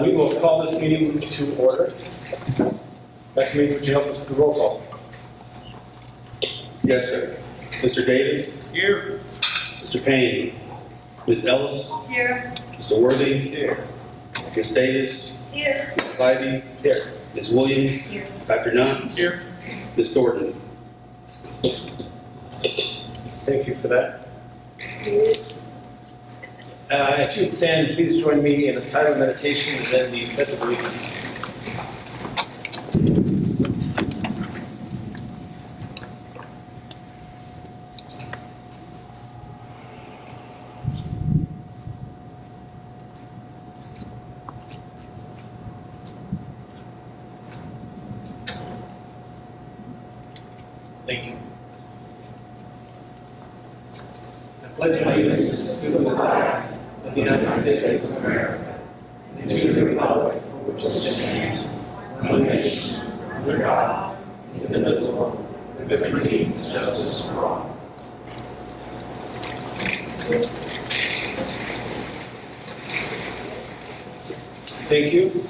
We will call this meeting to order. Dr. Means, would you help us with the roll call? Yes, sir. Mr. Davis? Here. Mr. Payne? Ms. Ellis? Here. Mr. Worthy? Here. Ms. Davis? Here. Mr. Bybee? Here. Ms. Williams? Here. Dr. Nuns? Here. Ms. Thornton? Thank you for that. If you would stand, please join me in a silent meditation and then the pledge of allegiance. Thank you. I pledge allegiance to the flag of the United States of America and to the republic for which it stands, one nation, under God, indivisible, with liberty and justice for all. Thank you.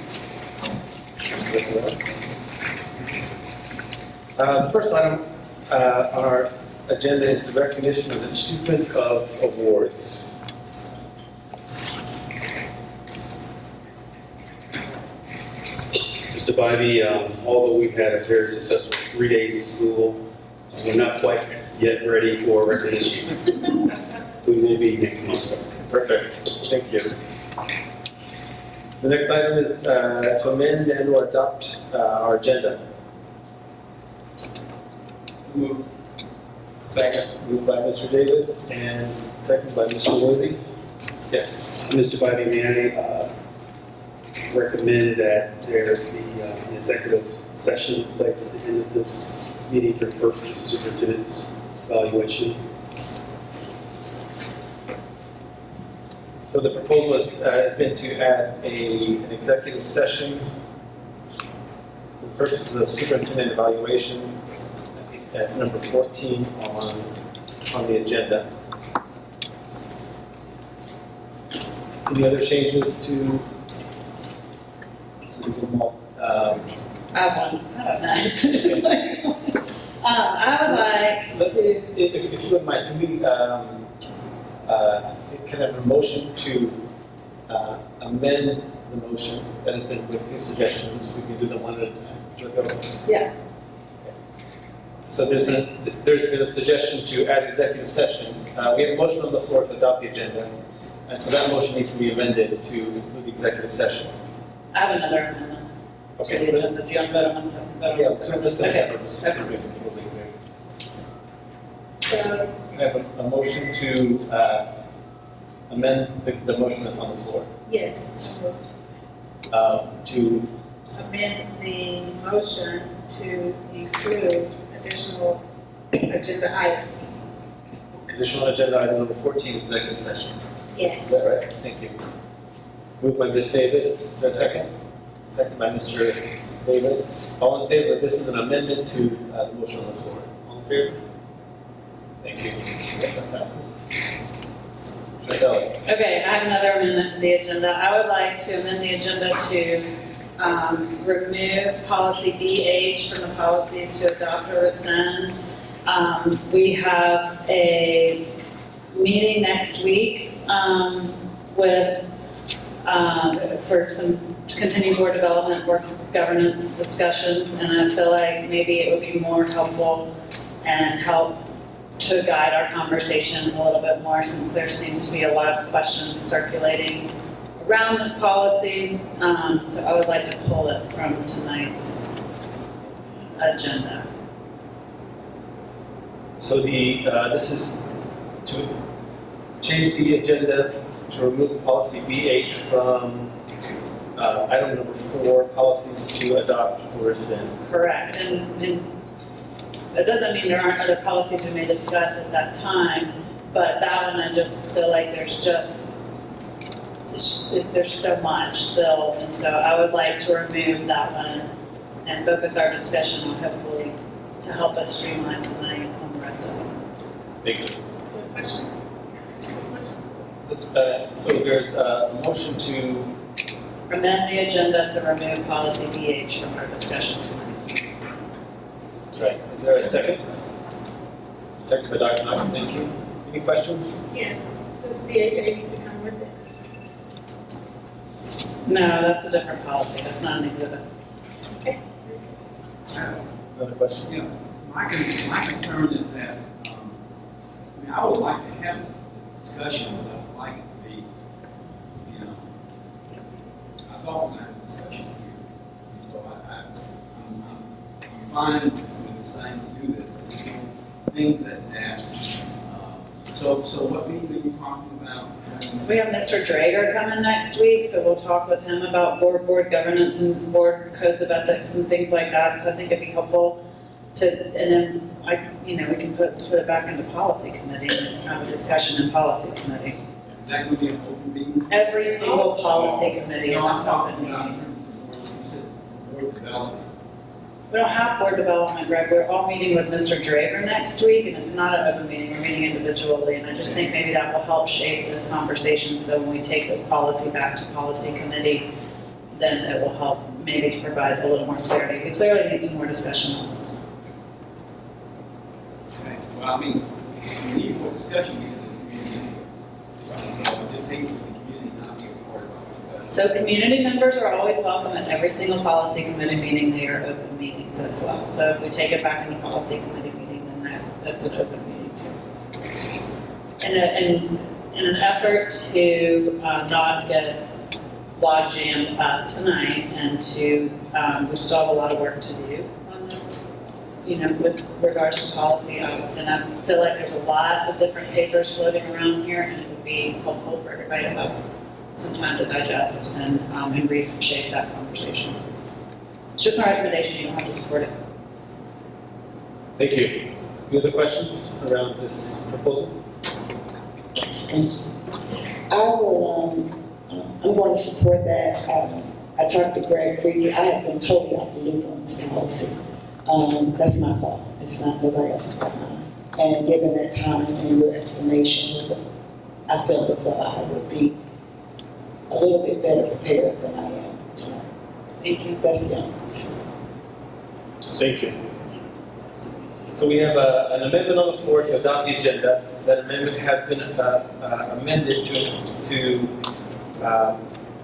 The first item on our agenda is the recognition of the achievement of awards. Mr. Bybee, although we've had a very successful 3 days of school, we're not quite yet ready for recognition. We will be next month. Perfect. Thank you. The next item is to amend and or adopt our agenda. Second. Moved by Mr. Davis and second by Mr. Worthy. Yes. Mr. Bybee, may I recommend that there be an executive session placed at the end of this meeting for the purpose of the superintendent's evaluation? So the proposal has been to add an executive session for the purposes of superintendent evaluation as number 14 on the agenda. Any other changes to? I have one. I don't know. It's just like, I would like to. If you wouldn't mind, can we can I have a motion to amend the motion that has been with his suggestions? We can do them one at a time. Yeah. So there's been a suggestion to add executive session. We have a motion on the floor to adopt the agenda, and so that motion needs to be amended to include the executive session. I have another amendment. Okay. To the agenda. Do you want to vote on one second? Vote on Yeah, one so second? just Okay. Can I have a motion to amend the motion that's on the floor? Yes, To amend the motion to include additional agenda items. additional agenda item number 14, executive session. Is Yes. that right? Thank you. Moved by Ms. Davis. Is there a second? Second by Mr. Davis. All in favor? This is an amendment to the motion on the floor. All in favor? Thank you. That passes. Ms. Ellis. Okay, I have another amendment to the agenda. I would like to amend the agenda to remove policy BH from the policies to adopt or rescind. We have a meeting next week with for some continuing board development, work governance discussions, and I feel like maybe it would be more helpful and help to guide our conversation a little bit more, since there seems to be a lot of questions circulating around this policy. So I would like to pull it from tonight's agenda. So this is to change the agenda to remove the policy BH from item number 4, policies to adopt or rescind. Correct, and it doesn't mean there aren't other policies we may discuss at that time, but that one I just feel like there's so much still, and so I would like to remove that one and focus our discussion on hopefully to help us streamline tonight on the rest of them. Thank you. Question? So there's a motion to, Amend the agenda to remove policy BH from our discussion tonight. right, is there a second? Second by Dr. Knox, thank you. Any questions? Yes. Does BHA need to come with it? No, that's a different policy. That's not an exhibit. Another question? Yeah, my concern is that, I mean, I would like to have a discussion, but I would like it to be, you know, I thought we had a discussion here. So I'm fine with deciding to do this. There's no things that, so what meeting are you talking about? We have Mr. Drager coming next week, so we'll talk with him about board governance and board codes of ethics and things like that. So I think it'd be helpful to, and then we can put it back into policy committee and have a discussion in policy committee. That would be an open meeting? Every single policy committee is No, an I'm talking open about, meeting. you said board development. We don't have board development, Greg. We're all meeting with Mr. Drager next week, and it's not an open meeting. We're meeting individually, and I just think maybe that will help shape this conversation. So when we take this policy back to policy committee, then it will help maybe to provide a little more clarity. We clearly need some more discussion on this. Okay, well, I mean, we need more discussion because of the community. So I just hate for the community not being part of our discussion. So community members are always welcome at every single policy committee meeting. They are open meetings as well. So if we take it back into policy committee meeting, then that's an open meeting too. And in an effort to not get log jammed up tonight and to, we still have a lot of work to do on the, with regards to policy. And I feel like there's a lot of different papers floating around here, and it would be helpful for everybody to have some time to digest and reshape that conversation. It's just my recommendation, you don't have to support it. Thank you. Any other questions around this proposal? Thank you. I'm going to support that. I talked to Greg briefly. I have been totally off the loop on this policy. That's my fault. It's not nobody else's fault. And given that time and your explanation, I feel as though I would be a little bit better prepared than I am tonight. Thank you. That's the only reason. Thank you. So we have an amendment on the floor to adopt the agenda. That amendment has been amended to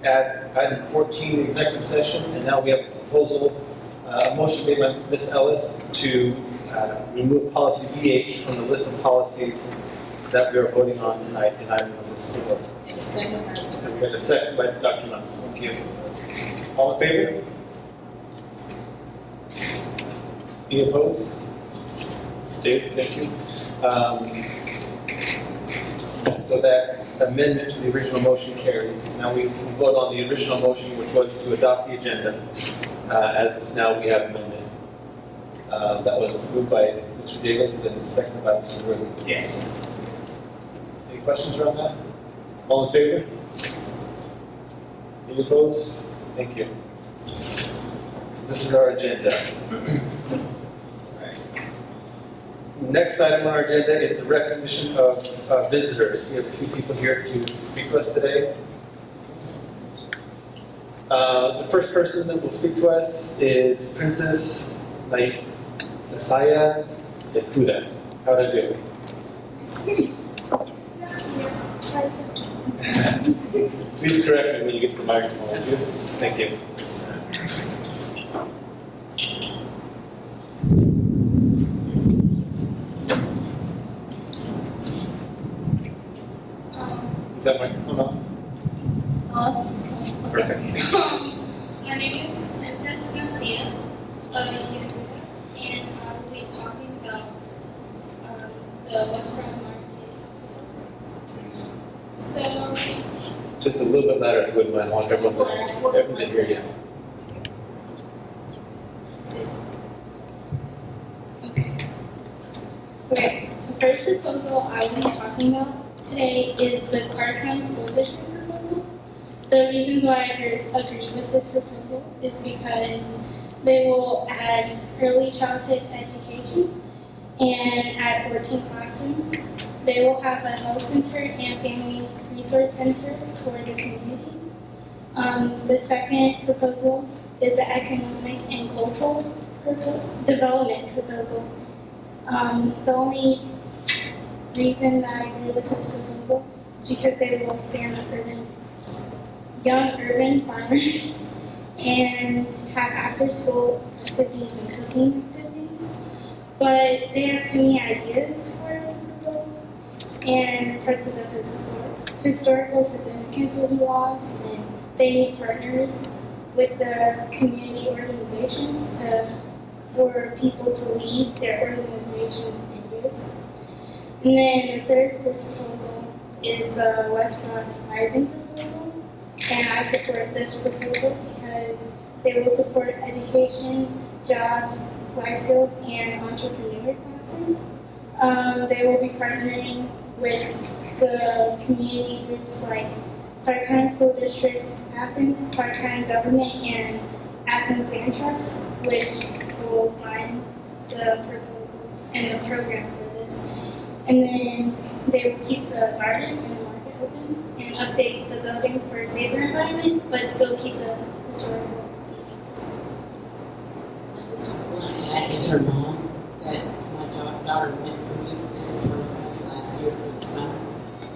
add item 14, the executive session, and now we have a proposal, a motion made by Ms. Ellis to remove policy BH from the list of policies that we are voting on tonight in item number 4. And we got a second by Dr. Knox. Thank you. All in favor? Any opposed? Dave, thank you. So that amendment to the original motion carries. Now we vote on the original motion, which was to adopt the agenda, as now we have amended. That was moved by Mr. Davis and seconded by Mr. Worthy. Yes. Any questions around that? All in favor? Any opposed? Thank you. So this is our agenda. Next item on our agenda is the recognition of visitors. We have a few people here to speak to us today. The first person that will speak to us is Princess Nasaya Yakuda. How to do? Please correct me when you get to the microphone, would you? Thank you. Is that microphone on? Perfect. My name is Princess Nasia, and I will be talking about the Westbrook Market. So, Just a little bit louder if you wouldn't mind. I want everyone to hear you. okay. The first proposal I will be talking about today is the Carter County School District proposal. The reasons why I agree with this proposal is because they will add early childhood education and add 14 classrooms. They will have a health center and family resource center for the community. The second proposal is the economic and cultural development proposal. The only reason that I agree with this proposal is because they will expand the young urban farmers and have after-school activities and cooking activities. But they have too many ideas for a proposal, and parts of the historical significance will be lost, and they need partners with the community organizations for people to lead their organization ideas. And then the third proposal is the West Front Rising proposal, and I support this proposal because they will support education, jobs, life skills, and entrepreneur classes. They will be partnering with the community groups like Clark County School District, Athens, Clark County Government, and Athens Land Trust, which will fund the proposal and the program for this. And then they will keep the garden and the market open and update the building for a safer environment, but still keep the historical features. I just want to add, as her mom, that my daughter went through this program last year for the summer,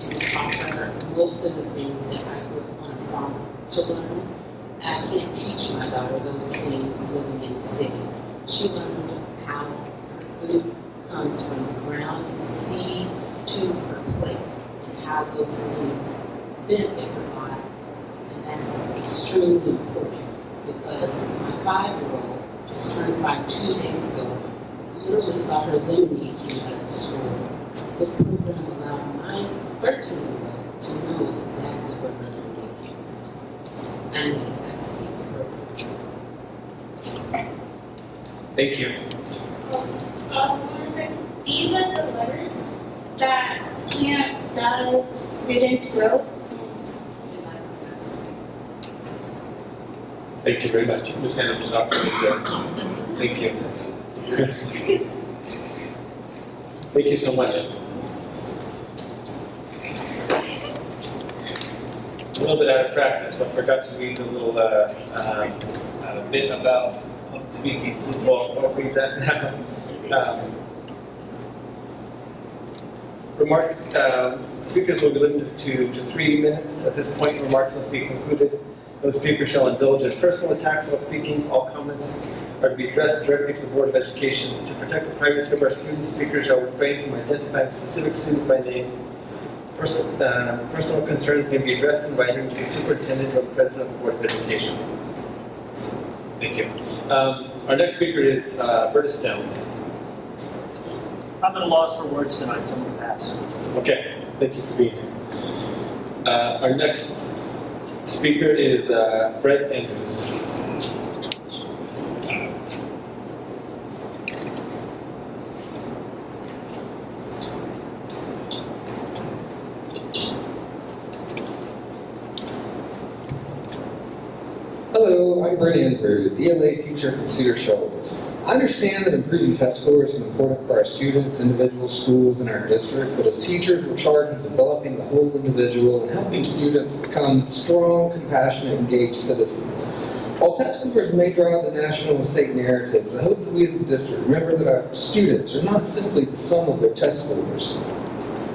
and it taught her most of the things that I would want a farmer to learn. I can't teach my daughter those things living in the city. She learned how her food comes from the ground as a seed to her plate, and how those things benefit her body. And that's extremely important, because my 5-year-old just turned 5 2 days ago, literally thought her lemonade came out of the store. This program allowed my 13-year-old to know exactly where her lemonade came from. And that's a huge program. Thank you. These are the letters that students wrote. Thank you very much. Ms. Hannah, to Dr. Lizette. Thank you. Thank you so much. A little bit out of practice, I forgot to read a little bit about public speaking. Well, I'll read that now. Remarks, speakers will be limited to 3 minutes. At this point, remarks must be concluded. No speaker shall indulge in personal attacks while speaking. All comments are to be addressed directly to the Board of Education. To protect the privacy of our students, speakers shall refrain from identifying specific students by name. Personal concerns may be addressed in writing to the superintendent or the president of the Board of Education. Thank you. Our next speaker is Berta Stones. I'm at a loss for words tonight, so I'm going to pass. Okay, thank you for being here. Our next speaker is Brett Andrews. Hello, I'm Brett Andrews, ELA teacher from Cedar Shoals. I understand that improving test scores is important for our students, individual schools, and our district, but as teachers, we're charged with developing the whole individual and helping students become strong, compassionate, engaged citizens. While test scores may drive the national and state narratives, I hope that we as a district remember that our students are not simply the sum of their test scores.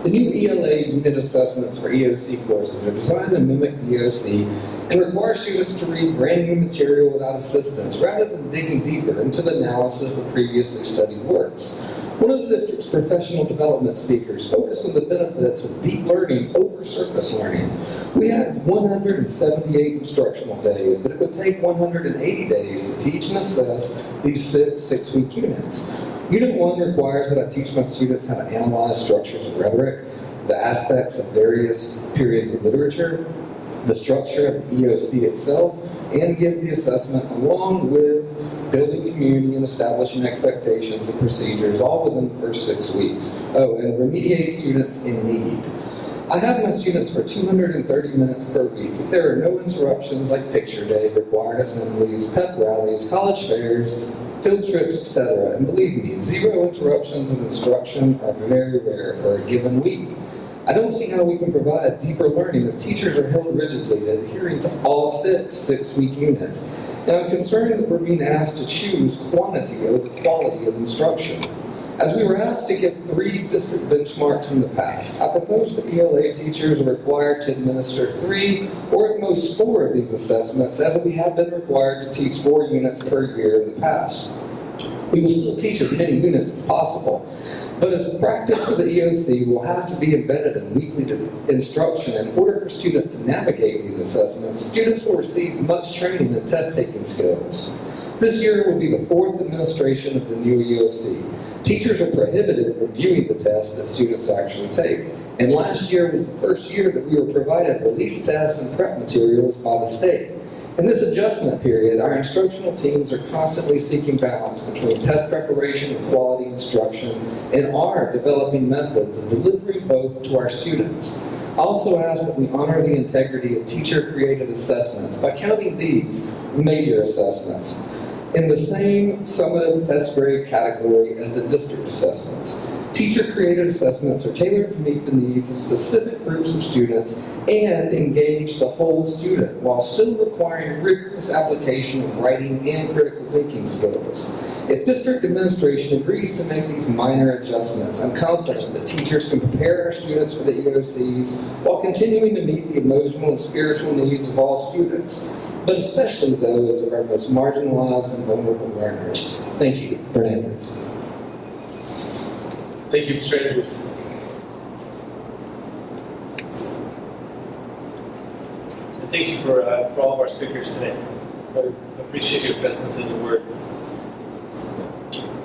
The new ELA unit assessments for EOC courses are designed to mimic the EOC and require students to read brand new material without assistance rather than digging deeper into the analysis of previously studied works. One of the district's professional development speakers focused on the benefits of deep learning over surface learning. We have 178 instructional days, but it would take 180 days to teach and assess these 6-week units. Unit 1 requires that I teach my students how to analyze structures of rhetoric, the aspects of various periods of literature, the structure of the EOC itself, and give the assessment along with building community and establishing expectations and procedures all within the first 6 weeks. Oh, and remediate students in need. I have my students for 230 minutes per week. If there are no interruptions like picture day, required assemblies, pep rallies, college fairs, field trips, etc., and believe me, 0 interruptions of instruction are very rare for a given week. I don't see how we can provide deeper learning if teachers are held rigidly to adhering to all 6 week units. And I'm concerned that we're being asked to choose quantity over quality of instruction. As we were asked to give 3 district benchmarks in the past, I propose that ELA teachers are required to administer 3 or at most 4 of these assessments, as we have been required to teach 4 units per year in the past. We will still teach as many units as possible, but as practice for the EOC will have to be embedded in weekly instruction in order for students to navigate these assessments. Students will receive much training and test-taking skills. This year will be the 4th administration of the new EOC. Teachers are prohibited from viewing the tests that students actually take. And last year was the first year that we were provided release tests and prep materials by the state. In this adjustment period, our instructional teams are constantly seeking balance between test preparation and quality instruction and are developing methods of delivering both to our students. I also ask that we honor the integrity of teacher-created assessments by counting these major assessments in the same summative test grade category as the district assessments. Teacher-created assessments are tailored to meet the needs of specific groups of students and engage the whole student while still requiring rigorous application of writing and critical thinking skills. If district administration agrees to make these minor adjustments, I'm confident that teachers can prepare our students for the EOCs while continuing to meet the emotional and spiritual needs of all students, but especially those of our most marginalized and vulnerable learners. Thank you. Brent Andrews. Thank you, Mr. Andrews. And thank you for all of our speakers today. I appreciate your presence and your words.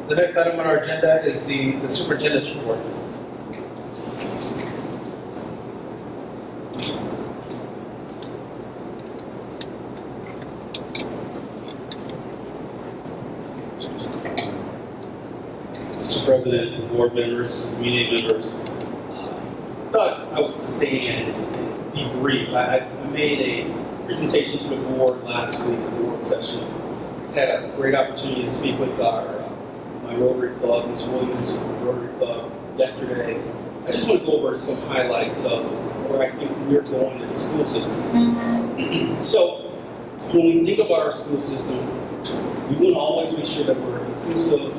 The next item on our agenda is the superintendent's report. Mr. President, board members, community members, I thought I would stand and be brief. I made a presentation to the board last week at the work session. Had a great opportunity to speak with my Rotary Club, Ms. Williams, Rotary Club, yesterday. I just want to go over some highlights of where I think we're going as a school system. So, when we think about our school system, we want to always make sure that we're inclusive,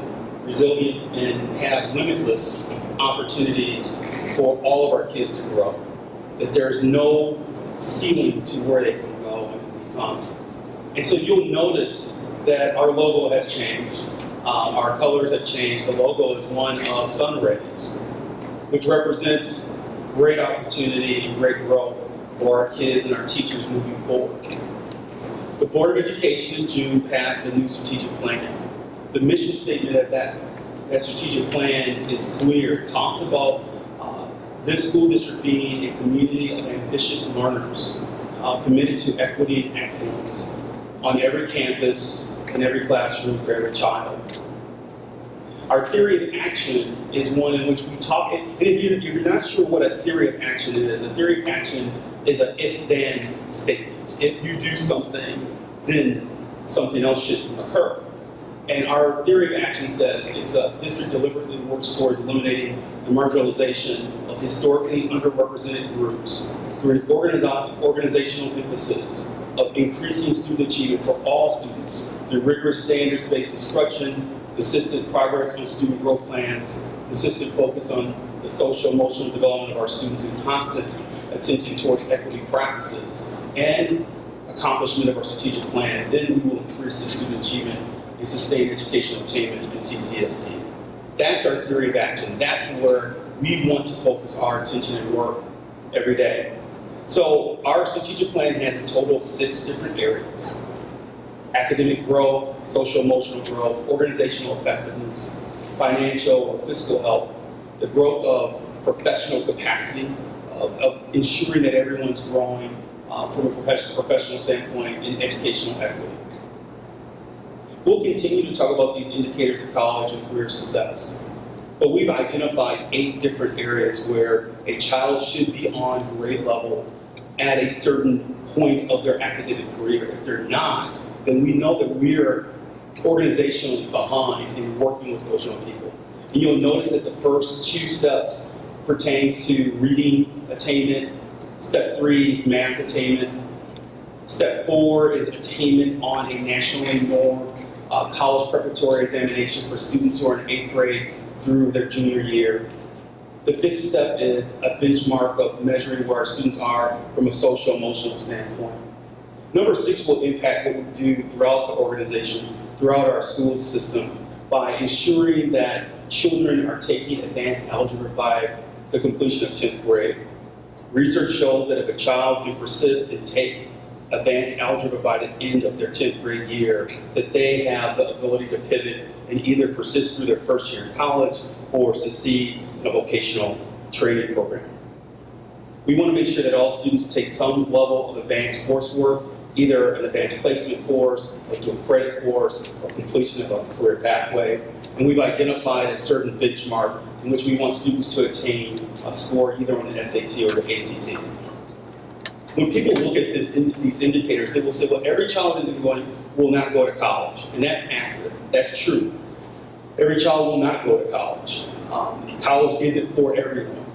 resilient, and have limitless opportunities for all of our kids to grow. That there's no ceiling to where they can go and become. And so you'll notice that our logo has changed. Our colors have changed. The logo is one of sun rays, which represents great opportunity and great growth for our kids and our teachers moving forward. The Board of Education in June passed a new strategic plan. The mission statement of that strategic plan is clear. It talks about this school district being a community of ambitious learners, committed to equity and excellence on every campus, in every classroom, for every child. Our theory of action is one in which we talk, and if you're not sure what a theory of action is, a theory of action is an if-then statement. If you do something, then something else should occur. And our theory of action says if the district deliberately works towards eliminating the marginalization of historically underrepresented groups through an organizational emphasis of increasing student achievement for all students through rigorous standards-based instruction, consistent progress on student growth plans, consistent focus on the social emotional development of our students, and constant attention towards equity practices and accomplishment of our strategic plan, then we will increase the student achievement and sustained educational attainment in CCSD. That's our theory of action. That's where we want to focus our attention and work every day. So our strategic plan has a total of 6 different areas: academic growth, social emotional growth, organizational effectiveness, financial or fiscal health, the growth of professional capacity, of ensuring that everyone's growing from a professional standpoint, and educational equity. We'll continue to talk about these indicators of college and career success. But we've identified 8 different areas where a child should be on grade level at a certain point of their academic career. If they're not, then we know that we're organizationally behind in working with those young people. And you'll notice that the first 2 steps pertains to reading attainment. Step 3 is math attainment. Step 4 is attainment on a nationally normed college preparatory examination for students who are in 8th grade through their junior year. The 5th step is a benchmark of measuring where our students are from a social emotional standpoint. Number 6 will impact what we do throughout the organization, throughout our school system, by ensuring that children are taking advanced algebra by the completion of 10th grade. Research shows that if a child can persist and take advanced algebra by the end of their 10th grade year, that they have the ability to pivot and either persist through their first year in college or succeed in a vocational training program. We want to make sure that all students take some level of advanced coursework, either an advanced placement course, a dual credit course, or completion of a career pathway. And we've identified a certain benchmark in which we want students to attain a score either on the SAT or the ACT. When people look at these indicators, they will say, well, every child will not go to college. And that's accurate. That's true. Every child will not go to college. College isn't for everyone.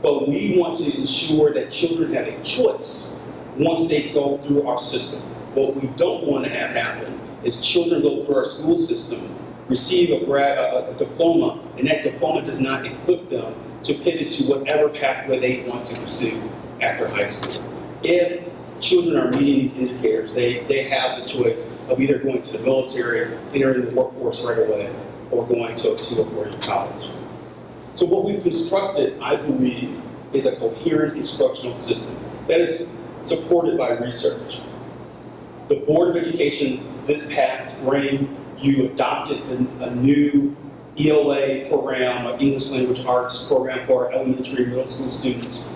But we want to ensure that children have a choice once they go through our system. What we don't want to have happen is children go through our school system, receive a diploma, and that diploma does not equip them to pivot to whatever pathway they want to pursue after high school. If children are meeting these indicators, they have the choice of either going to the military, entering the workforce right away, or going to a 2 or 4-year college. So what we've constructed, I believe, is a coherent instructional system that is supported by research. The Board of Education this past spring, you adopted a new ELA program, an English Language Arts program for our elementary and middle school students.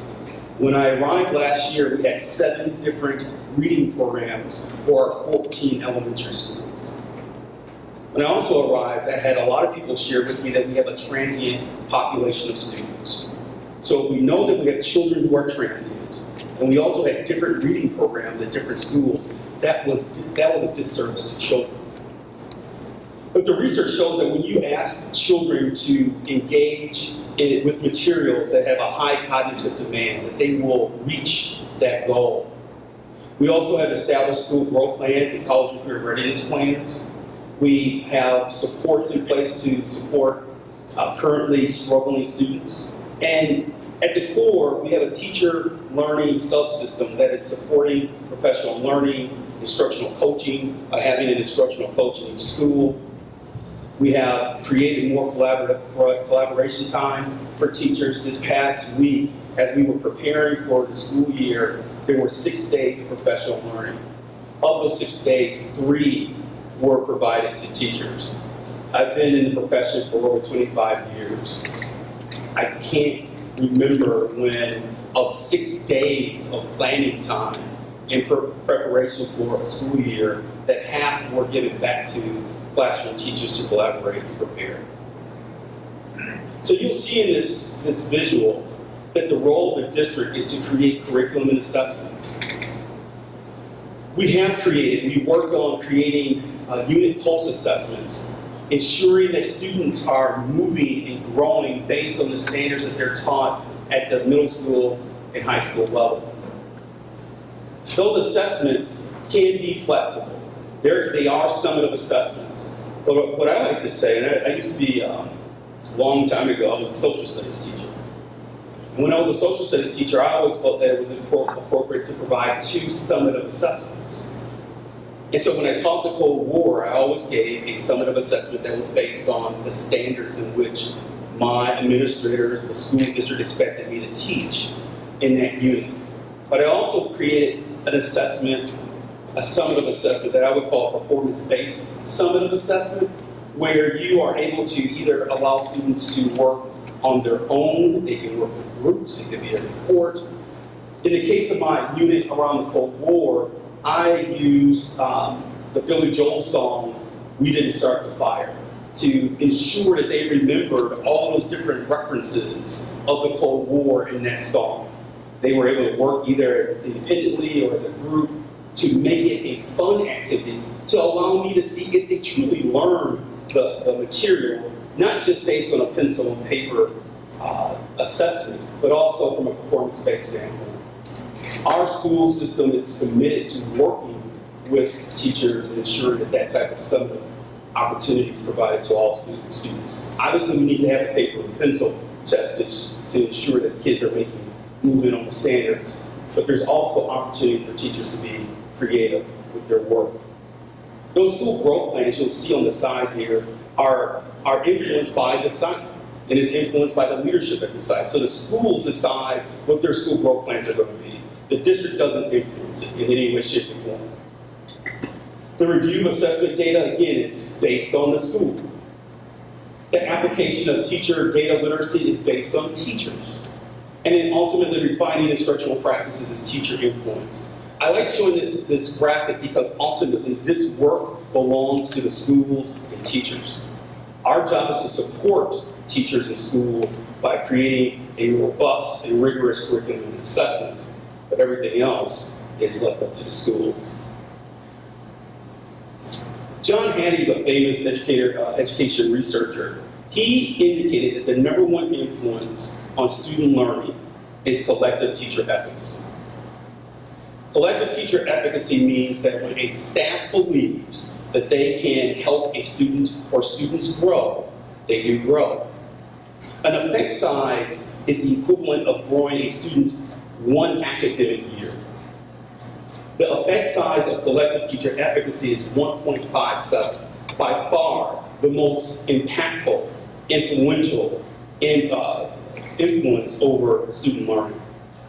When I arrived last year, we had 7 different reading programs for our 14 elementary schools. When I also arrived, I had a lot of people share with me that we have a transient population of students. So we know that we have children who are transient, and we also had different reading programs at different schools. That was a disservice to children. But the research shows that when you ask children to engage with materials that have a high cognitive demand, that they will reach that goal. We also have established school growth plans and college and career readiness plans. We have supports in place to support currently struggling students. And at the core, we have a teacher learning subsystem that is supporting professional learning, instructional coaching, having an instructional coach in each school. We have created more collaboration time for teachers. This past week, as we were preparing for the school year, there were 6 days of professional learning. Of those 6 days, 3 were provided to teachers. I've been in the profession for over 25 years. I can't remember when, of 6 days of planning time in preparation for a school year, that half were given back to classroom teachers to collaborate and prepare. So you'll see in this visual that the role of the district is to create curriculum and assessments. We worked on creating unit pulse assessments, ensuring that students are moving and growing based on the standards that they're taught at the middle school and high school level. Those assessments can be flexible. They are summative assessments. But what I like to say, and I used to be, a long time ago, I was a social studies teacher. And when I was a social studies teacher, I always felt that it was appropriate to provide 2 summative assessments. And so when I taught the Cold War, I always gave a summative assessment that was based on the standards in which my administrators, the school district expected me to teach in that unit. But I also created an assessment, a summative assessment that I would call a performance-based summative assessment, where you are able to either allow students to work on their own, they can work in groups, it could be a report. In the case of my unit around the Cold War, I used the Billy Joel song, "We Didn't Start the Fire." to ensure that they remembered all those different references of the Cold War in that song. They were able to work either independently or as a group to make it a fun activity to allow me to see if they truly learned the material, not just based on a pencil and paper assessment, but also from a performance-based standpoint. Our school system is committed to working with teachers and ensuring that that type of summative opportunity is provided to all students. Obviously, we need to have a paper and pencil test to ensure that kids are making movement on the standards, but there's also opportunity for teachers to be creative with their work. Those school growth plans you'll see on the side here are influenced by the site, and is influenced by the leadership at the site. So the schools decide what their school growth plans are going to be. The district doesn't influence it in any way, shape, or form. The review of assessment data, again, is based on the school. The application of teacher data literacy is based on teachers. And then ultimately refining instructional practices is teacher influence. I like showing this graphic because ultimately this work belongs to the schools and teachers. Our job is to support teachers and schools by creating a robust and rigorous curriculum and assessment, but everything else is left up to the schools. John Hattie is a famous education researcher. He indicated that the #1 influence on student learning is collective teacher efficacy. Collective teacher efficacy means that when a staff believes that they can help a student or students grow, they do grow. An effect size is the equivalent of growing a student 1 academic year. The effect size of collective teacher efficacy is 1.57, by far the most impactful, influential influence over student learning.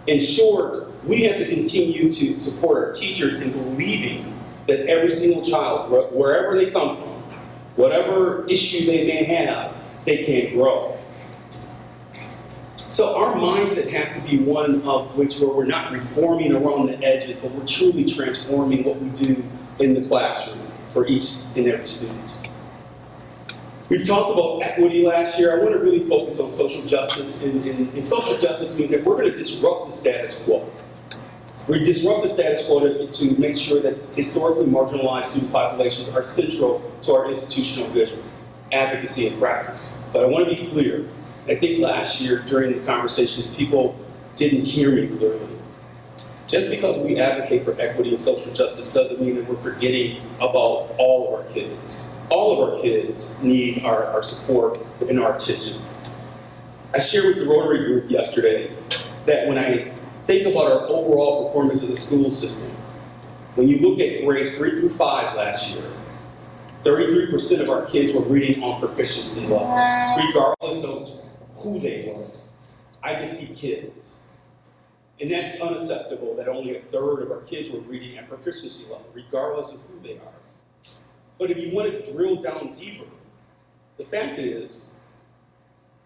In short, we have to continue to support our teachers in believing that every single child, wherever they come from, whatever issue they may have, they can grow. So our mindset has to be one of which where we're not reforming around the edges, but we're truly transforming what we do in the classroom for each and every student. We've talked about equity last year. I want to really focus on social justice. And social justice means that we're going to disrupt the status quo. We disrupt the status quo to make sure that historically marginalized student populations are central to our institutional vision, advocacy, and practice. But I want to be clear. I think last year during the conversations, people didn't hear me clearly. Just because we advocate for equity and social justice doesn't mean that we're forgetting about all of our kids. All of our kids need our support and our attention. I shared with the Rotary Group yesterday that when I think about our overall performance of the school system, when you look at grades 3 through 5 last year, 33% of our kids were reading on proficiency levels, regardless of who they were. I just see kids. And that's unacceptable that only 1/3 of our kids were reading at proficiency level, regardless of who they are. But if you want to drill down deeper, the fact is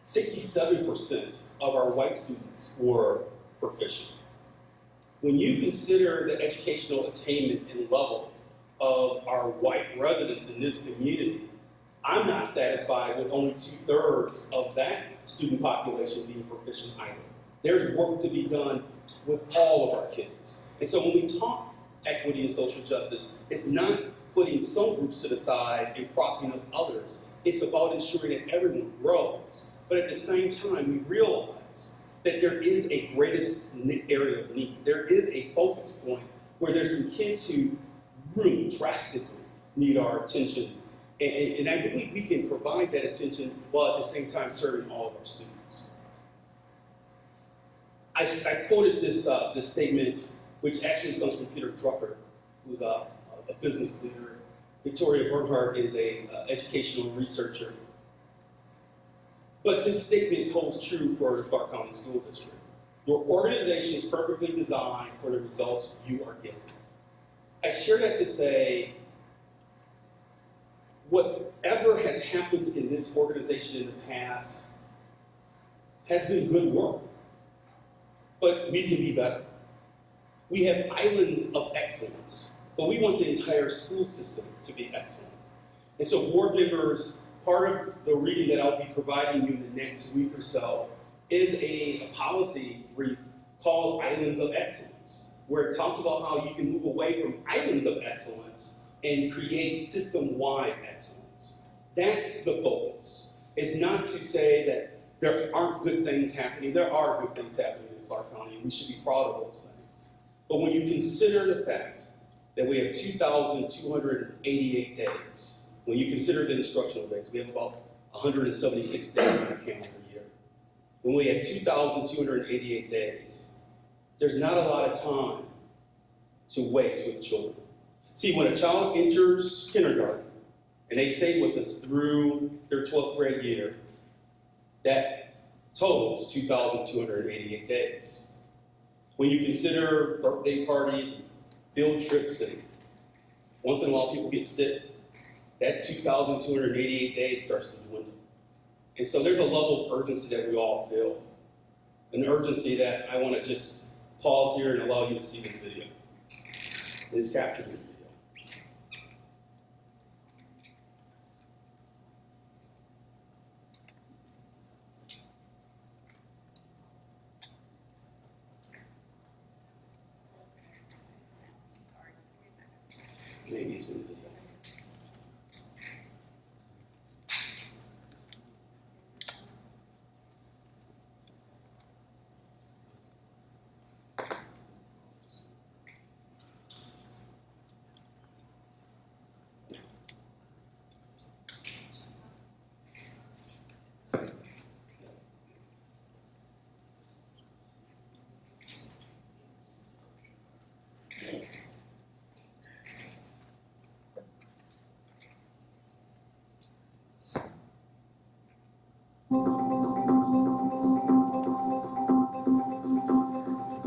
67% of our white students were proficient. When you consider the educational attainment and level of our white residents in this community, I'm not satisfied with only 2/3 of that student population being proficient either. There's work to be done with all of our kids. And so when we talk equity and social justice, it's not putting some groups to the side and propping up others. It's about ensuring that everyone grows. But at the same time, we realize that there is a greatest area of need. There is a focus point where there's some kids who really drastically need our attention. And I believe we can provide that attention while at the same time serving all of our students. I quoted this statement, which actually comes from Peter Drucker, who's a business leader. Victoria Bernhardt is an educational researcher. But this statement holds true for the Clark County School District. Your organization is perfectly designed for the results you are getting. I share that to say, whatever has happened in this organization in the past has been good work, but we can be better. We have islands of excellence, but we want the entire school system to be excellent. And so board members, part of the reading that I'll be providing you in the next week or so is a policy brief called Islands of Excellence, where it talks about how you can move away from islands of excellence and create system-wide excellence. That's the focus. It's not to say that there aren't good things happening. There are good things happening in Clark County, and we should be proud of those things. But when you consider the fact that we have 2,288 days, when you consider the instructional days, we have about 176 days in a calendar year. When we have 2,288 days, there's not a lot of time to waste with children. See, when a child enters kindergarten and they stay with us through their 12th grade year, that totals 2,288 days. When you consider birthday parties, field trips, and once in a while people get sick, that 2,288 days starts to dwindle. And so there's a level of urgency that we all feel. An urgency that I want to just pause here and allow you to see this video. It is captured in the video. Maybe it's in the video.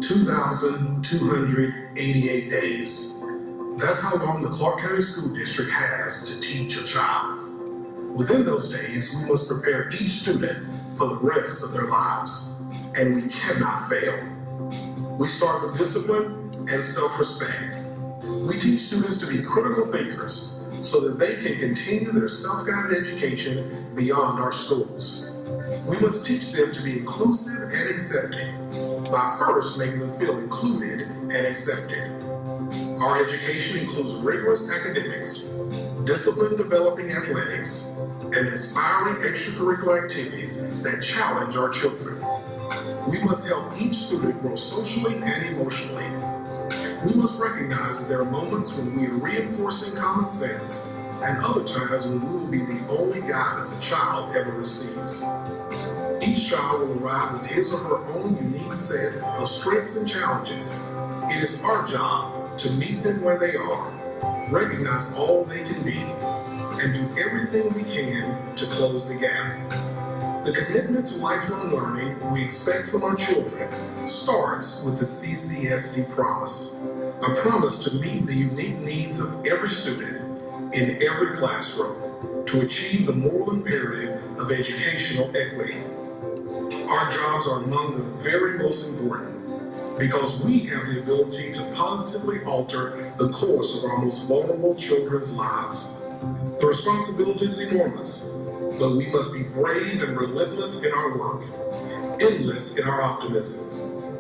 $2,288 days. That's how long the Clark County School District has to teach a child. Within those days, we must prepare each student for the rest of their lives, and we cannot fail. We start with discipline and self-respect. We teach students to be critical thinkers so that they can continue their self-guided education beyond our schools. We must teach them to be inclusive and accepting by first making them feel included and accepted. Our education includes rigorous academics, discipline-developing athletics, and inspiring extracurricular activities that challenge our children. We must help each student grow socially and emotionally. We must recognize that there are moments when we are reinforcing common sense and other times when we will be the only guidance a child ever receives. Each child will arrive with his or her own unique set of strengths and challenges. It is our job to meet them where they are, recognize all they can be, and do everything we can to close the gap. The commitment to lifelong learning we expect from our children starts with the CCSD promise, a promise to meet the unique needs of every student in every classroom to achieve the moral imperative of educational equity. Our jobs are among the very most important because we have the ability to positively alter the course of our most vulnerable children's lives. The responsibility is enormous, but we must be brave and relentless in our work, endless in our optimism,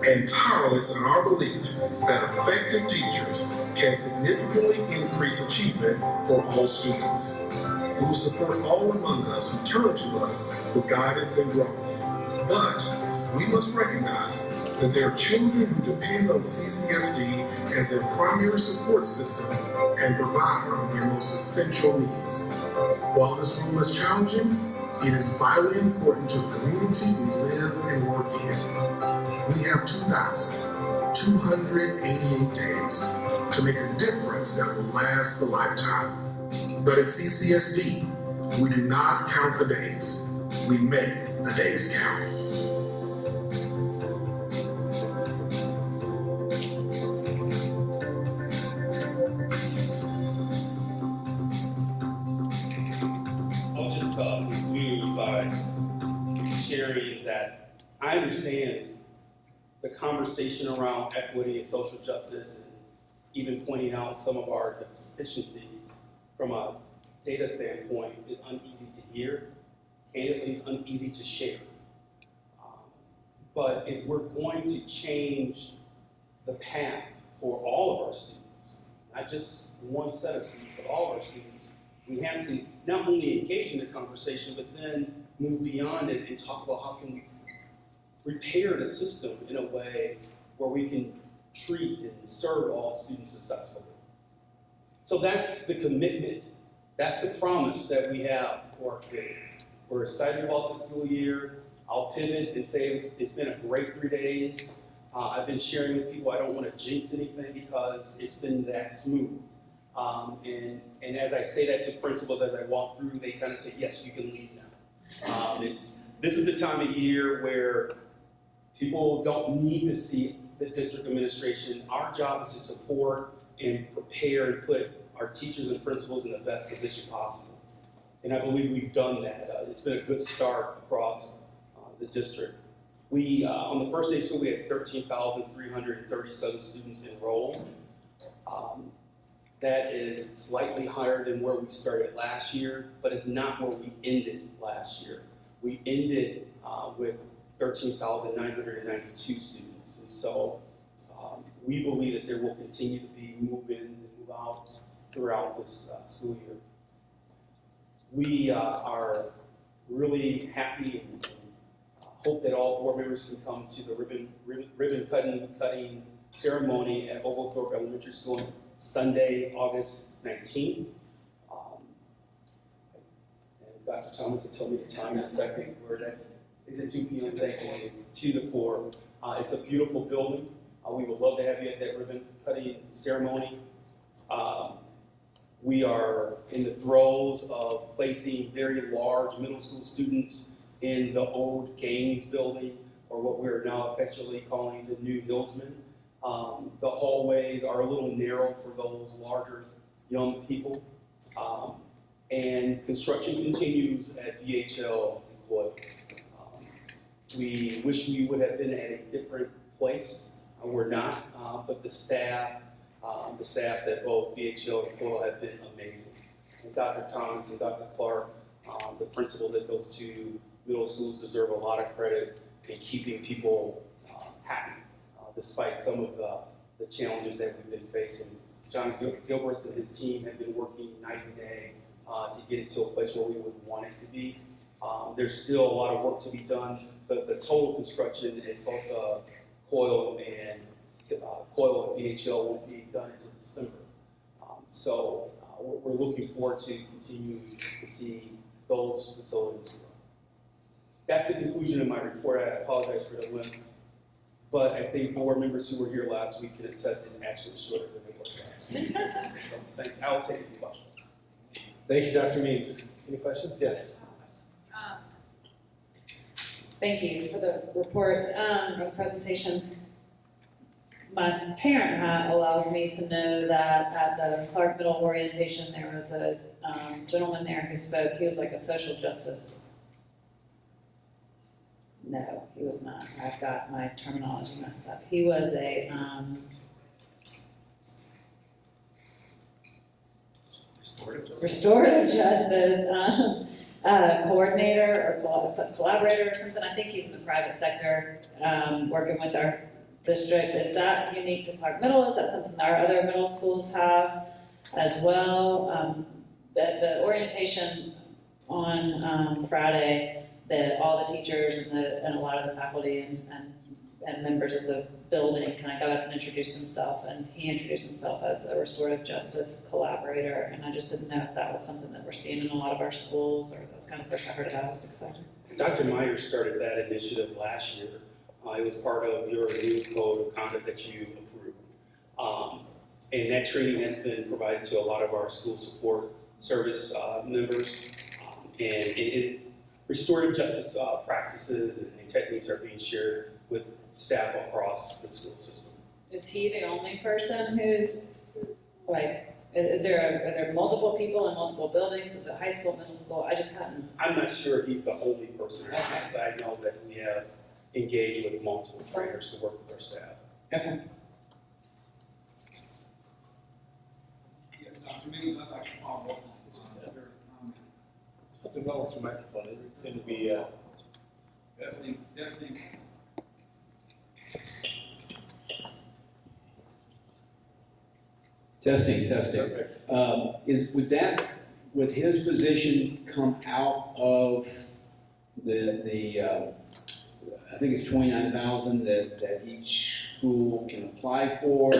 and tireless in our belief that effective teachers can significantly increase achievement for all students. We will support all among us who turn to us for guidance and growth. But we must recognize that there are children who depend on CCSD as their primary support system and provider of their most essential needs. While this role is challenging, it is vitally important to the community we live and work in. We have 2,288 days to make a difference that will last a lifetime. But at CCSD, we do not count the days, we make the days count. I'll just conclude by sharing that I understand the conversation around equity and social justice and even pointing out some of our deficiencies from a data standpoint is uneasy to hear, candidly, it's uneasy to share. But if we're going to change the path for all of our students, not just one set of students, but all of our students, we have to not only engage in the conversation, but then move beyond it and talk about how can we repair the system in a way where we can treat and serve all students successfully. So that's the commitment, that's the promise that we have for our kids. We're excited about the school year. I'll pivot and say it's been a great 3 days. I've been sharing with people, I don't want to jinx anything because it's been that smooth. And as I say that to principals as I walk through, they kind of say, yes, you can leave now. This is the time of year where people don't need to see the district administration. Our job is to support and prepare and put our teachers and principals in the best position possible. And I believe we've done that. It's been a good start across the district. We, on the first day of school, we had 13,337 students enrolled. That is slightly higher than where we started last year, but it's not where we ended last year. We ended with 13,992 students. And so we believe that there will continue to be move-ins and move-outs throughout this school year. We are really happy and hope that all board members can come to the ribbon cutting ceremony at Oglethorpe Elementary School Sunday, August 19th. And Dr. Thomas had told me the time in a second. Is it 2 p.m. today? It's 2 to 4. It's a beautiful building. We would love to have you at that ribbon cutting ceremony. We are in the throes of placing very large middle school students in the old Gaines building, or what we're now affectionately calling the New Hillsman. The hallways are a little narrow for those larger young people. And construction continues at BHL and Coyle. We wish we would have been at a different place. We're not, but the staffs at both BHL and Coyle have been amazing. And Dr. Thomas and Dr. Clark, the principals at those two middle schools, deserve a lot of credit in keeping people happy, despite some of the challenges that we've been facing. John Gilbert and his team have been working night and day to get it to a place where we would want it to be. There's still a lot of work to be done. The total construction at both Coyle and BHL won't be done until December. So we're looking forward to continuing to see those facilities grow. That's the conclusion of my report. I apologize for the length, but I think board members who were here last week can attest it's actually shorter than it was last week. So I'll take any questions. Thank you, Dr. Means. Any questions? Yes. Thank you for the report or the presentation. My parent hat allows me to know that at the Clark Middle orientation, there was a gentleman there who spoke. He was like a social justice. No, he was not. I've got my terminology messed up. He was a restorative justice coordinator or collaborator or something. I think he's in the private sector working with our district. Is that unique to Clark Middle? Is that something our other middle schools have as well? The orientation on Friday, all the teachers and a lot of the faculty and members of the building kind of got up and introduced himself, and he introduced himself as a restorative justice collaborator, and I just didn't know if that was something that we're seeing in a lot of our schools, or that was kind of first I heard it. I was excited. Dr. Myers started that initiative last year. It was part of your new code of conduct that you approved. And that training has been provided to a lot of our school support service members. And restorative justice practices and techniques are being shared with staff across the school system. Is he the only person who's, like, are there multiple people in multiple buildings? Is it high school, middle school? I just hadn't. I'm not sure he's the only person, but I know that we have engaged with multiple trainers to work with our staff. Okay. Yeah, Dr. Means, I'd like to follow up on this. something wrong with your microphone. It's going to be, Definitely. Testing. perfect. Would his position come out of I think it's 29,000 that each school can apply for?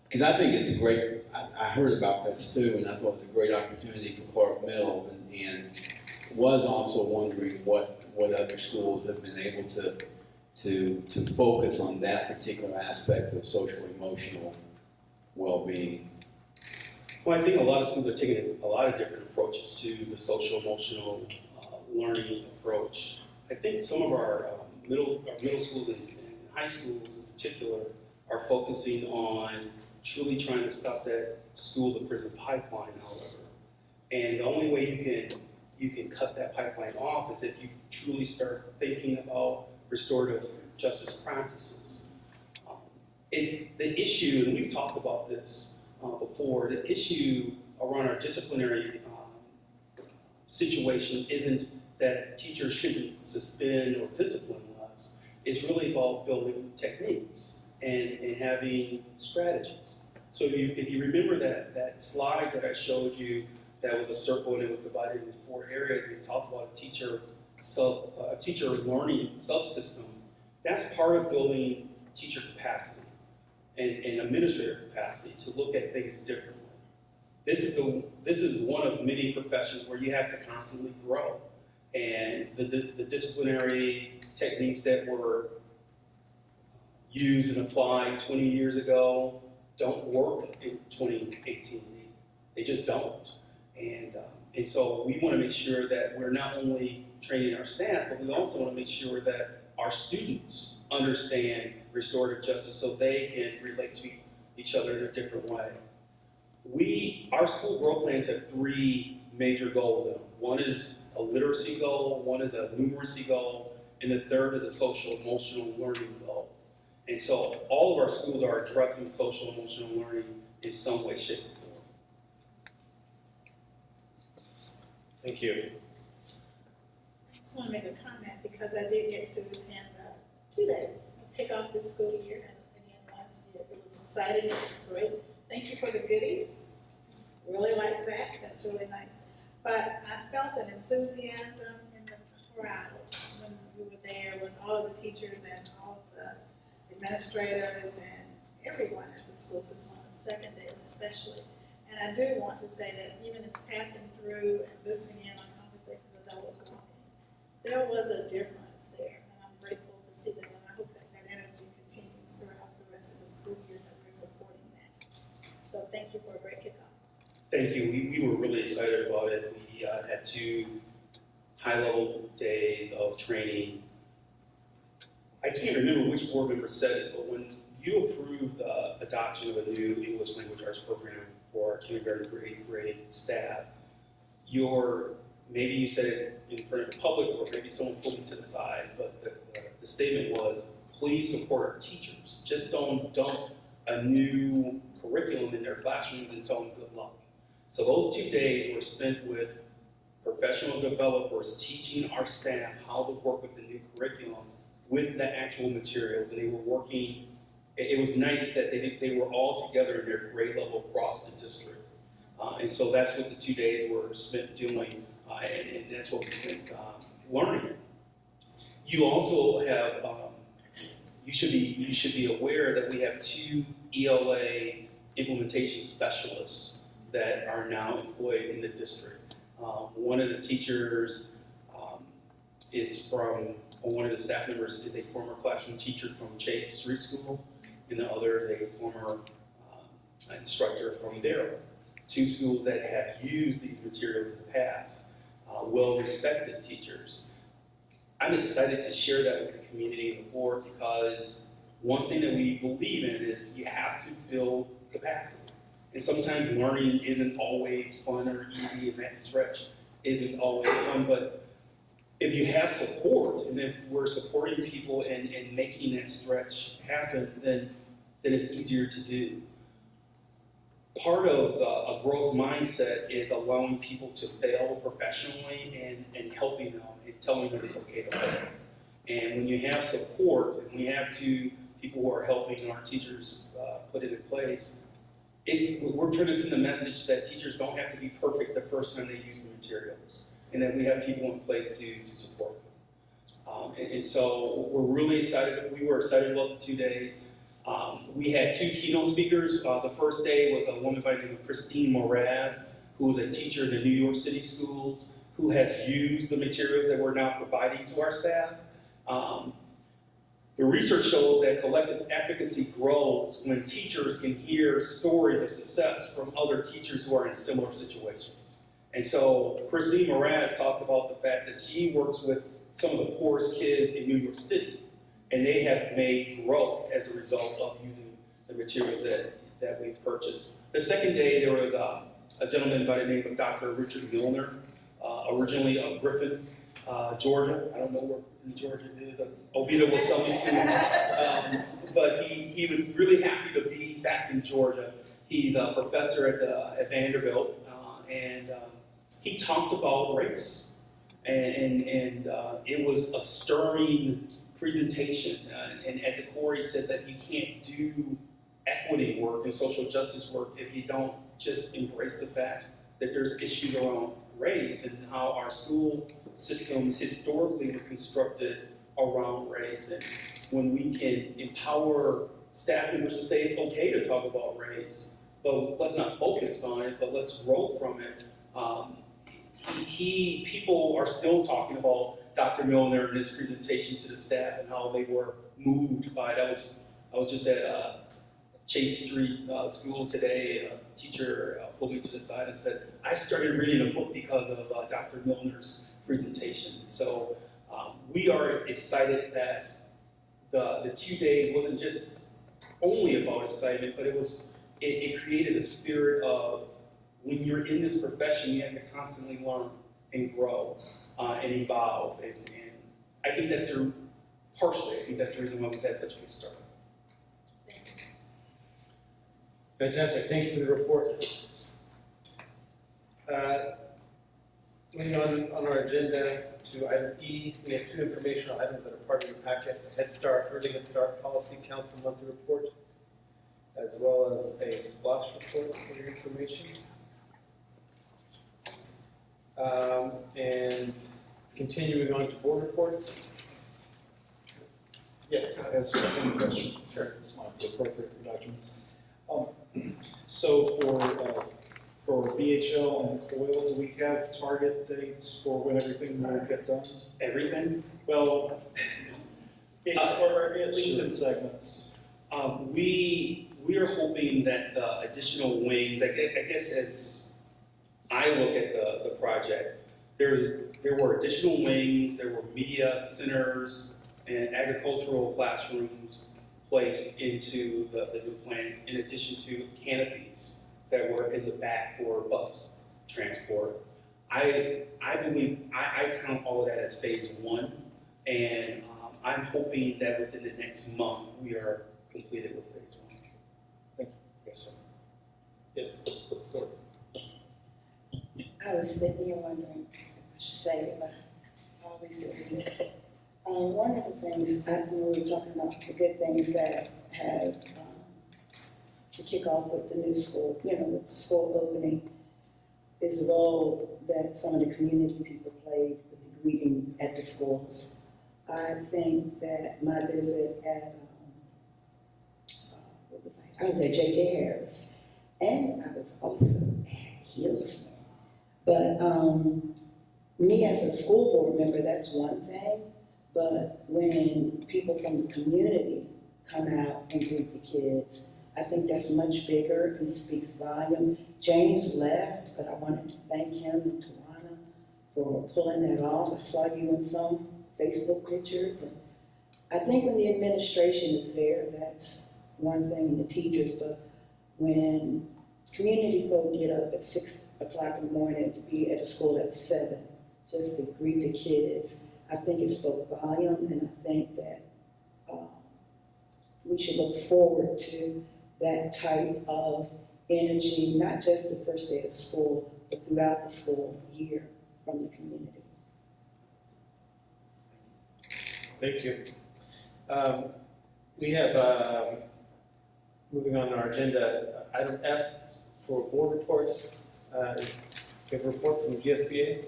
Because I think it's a great, I heard about this too, and I thought it was a great opportunity for Clark Mill, and was also wondering what other schools have been able to focus on that particular aspect of social emotional well-being. Well, I think a lot of schools are taking a lot of different approaches to the social emotional learning approach. I think some of our middle schools and high schools in particular are focusing on truly trying to stop that school to prison pipeline, however. And the only way you can cut that pipeline off is if you truly start thinking about restorative justice practices. The issue, and we've talked about this before, the issue around our disciplinary situation isn't that teachers shouldn't suspend or discipline us. It's really about building techniques and having strategies. So if you remember that slide that I showed you, that was a circle and it was divided into 4 areas, and it talked about a teacher learning subsystem. That's part of building teacher capacity and administrator capacity to look at things differently. This is one of many professions where you have to constantly grow. And the disciplinary techniques that were used and applied 20 years ago don't work in 2018. They just don't. And so we want to make sure that we're not only training our staff, but we also want to make sure that our students understand restorative justice so they can relate to each other in a different way. Our school growth plans have 3 major goals in them. One is a literacy goal, one is a numeracy goal, and the third is a social emotional learning goal. And so all of our schools are addressing social emotional learning in some way, shape, or form. Thank you. I just want to make a comment because I did get to attend 2 days, kick off this school year and again last year. It was exciting, it was great. Thank you for the goodies. Really like that, that's really nice. But I felt an enthusiasm in the crowd when we were there, when all of the teachers and all of the administrators and everyone at the school system on the second day especially. And I do want to say that even as passing through and listening in on conversations as I was walking, there was a difference there, and I'm grateful to see that, and I hope that that energy continues throughout the rest of the school year, that we're supporting that. So thank you for a great kickoff. Thank you. We were really excited about it. We had 2 high-level days of training. I can't remember which board member said it, but when you approved the adoption of a new English language arts program for our kindergarten through 8th grade staff, maybe you said it in front of the public, or maybe someone pulled you to the side, but the statement was, please support our teachers. Just don't dump a new curriculum in their classrooms and tell them good luck. So those 2 days were spent with professional developers teaching our staff how to work with the new curriculum with the actual materials, and they were working. It was nice that they were all together in their grade level across the district. And so that's what the 2 days were spent doing, and that's what we spent learning. You also have, you should be aware that we have 2 ELA implementation specialists that are now employed in the district. One of the teachers is one of the staff members is a former classroom teacher from Chase Street School, and the other is a former instructor from Darrell. 2 schools that have used these materials in the past, well-respected teachers. I'm excited to share that with the community and the board because one thing that we believe in is you have to build capacity. And sometimes learning isn't always fun or easy, and that stretch isn't always fun, but if you have support, and if we're supporting people and making that stretch happen, then it's easier to do. part of a growth mindset is allowing people to fail professionally and helping them and telling them it's okay to fail. And when you have support, and we have two people who are helping our teachers put it in place, we're trying to send a message that teachers don't have to be perfect the first time they use the materials, and that we have people in place to support them. And so we're really excited. We were excited about the 2 days. We had two keynote speakers. The first day was a woman by the name of Christine Moraz, who is a teacher in the New York City schools, who has used the materials that we're now providing to our staff. The research shows that collective efficacy grows when teachers can hear stories of success from other teachers who are in similar situations. And so Christine Moraz talked about the fact that she works with some of the poorest kids in New York City, and they have made growth as a result of using the materials that we've purchased. The second day, there was a gentleman by the name of Dr. Richard Milner, originally of Griffin, Georgia. I don't know where in Georgia it is. Oviedo will tell me soon. But he was really happy to be back in Georgia. He's a professor at Vanderbilt, and he talked about race. And it was a stirring presentation. And at the core, he said that you can't do equity work and social justice work if you don't just embrace the fact that there's issues around race and how our school systems historically were constructed around race. And when we can empower staff members to say it's okay to talk about race, but let's not focus on it, but let's grow from it. People are still talking about Dr. Milner and his presentation to the staff and how they were moved by it. I was just at Chase Street School today. A teacher pulled me to the side and said, I started reading a book because of Dr. Milner's presentation. So we are excited that the 2 days wasn't just only about excitement, but it created a spirit of when you're in this profession, you have to constantly learn and grow and evolve. And I think that's partially, I think that's the reason why we've had such a good start. Fantastic, thank you for the report. Moving on our agenda to item E, we have two informational items that are part of the packet: Head Start, Early Head Start Policy Council Monthly Report, as well as a SPLOSH report for your information. And continuing on to board reports. Yes. As one question, Sure. this might be appropriate for documents. So for BHL and COIL, do we have target dates for when everything will get done? Everything? Well, or at least in segments. We are hoping that the additional wings, I guess as I look at the project, there were additional wings, there were media centers and agricultural classrooms placed into the new plan, in addition to canopies that were in the back for bus transport. I believe, I count all of that as phase one, and I'm hoping that within the next month, we are completed with phase one. Thank you. Yes, sir. Yes, sorry. I was sitting here wondering if I should say it, but I always do it. One of the things, when we were talking about the good things that have to kick off with the new school, with the school opening, is the role that some of the community people played with the greeting at the schools. I think that my visit at, I was at J.J. Harris, and I was also at Hillsman. But me as a school board member, that's one thing. But when people from the community come out and greet the kids, I think that's much bigger and speaks volume. James left, but I wanted to thank him and Tawana for pulling that off. I saw you in some Facebook pictures. And I think when the administration is there, that's one thing, and the teachers, but when community folk get up at 6 o'clock in the morning to be at a school at 7, just to greet the kids, I think it spoke volume, and I think that we should look forward to that type of energy, not just the first day of school, but throughout the school year from the community. Thank you. We have, moving on to our agenda, item F for board reports. We have a report from GSBA.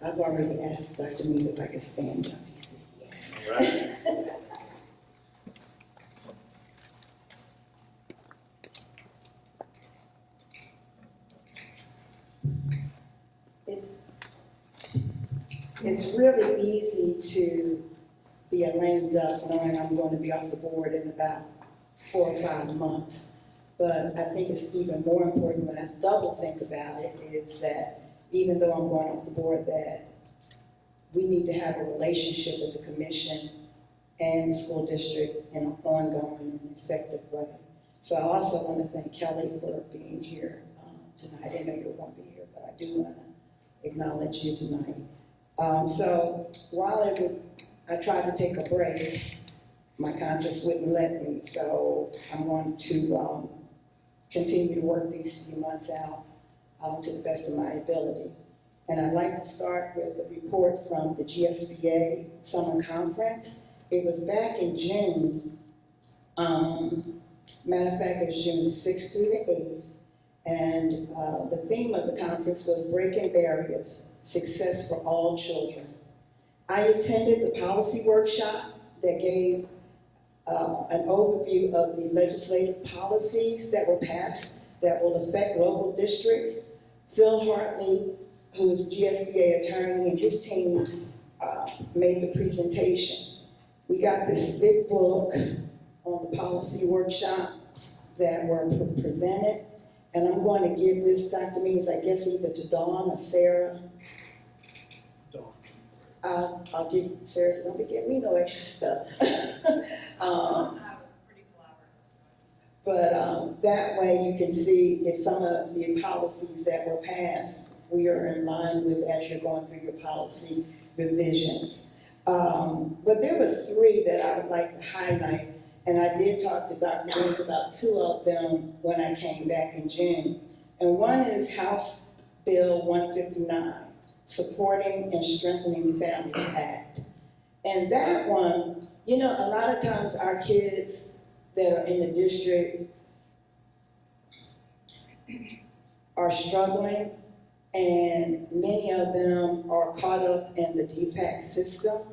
I've already asked Dr. Means if I could stand up. He said yes. All right. It's really easy to be a lame duck knowing I'm going to be off the board in about 4 or 5 months. But I think it's even more important when I double think about it is that even though I'm going off the board, that we need to have a relationship with the commission and the school district in an ongoing and effective way. So I also want to thank Kelly for being here tonight. I didn't know you were going to be here, but I do want to acknowledge you tonight. So while I tried to take a break, my conscience wouldn't let me. So I'm going to continue to work these few months out to the best of my ability. And I'd like to start with a report from the GSBA Summer Conference. It was back in June. Matter of fact, it was June 6th through the 8th. And the theme of the conference was Breaking Barriers, Success for All Children. I attended the policy workshop that gave an overview of the legislative policies that were passed that will affect local districts. Phil Hartley, who is a GSBA attorney, and his team made the presentation. We got this thick book on the policy workshops that were presented, and I'm going to give this, Dr. Means, I guess either to Dawn or Sarah. Dawn. I'll give Sarah, so don't be giving me no extra stuff. But that way you can see if some of the policies that were passed, we are in line with as you're going through your policy revisions. But there were 3 that I would like to highlight, and I did talk to Dr. Means about 2 of them when I came back in June. And one is House Bill 159, Supporting and Strengthening the Family Act. And that one, you know, a lot of times our kids that are in the district are struggling, and many of them are caught up in the DFAC system,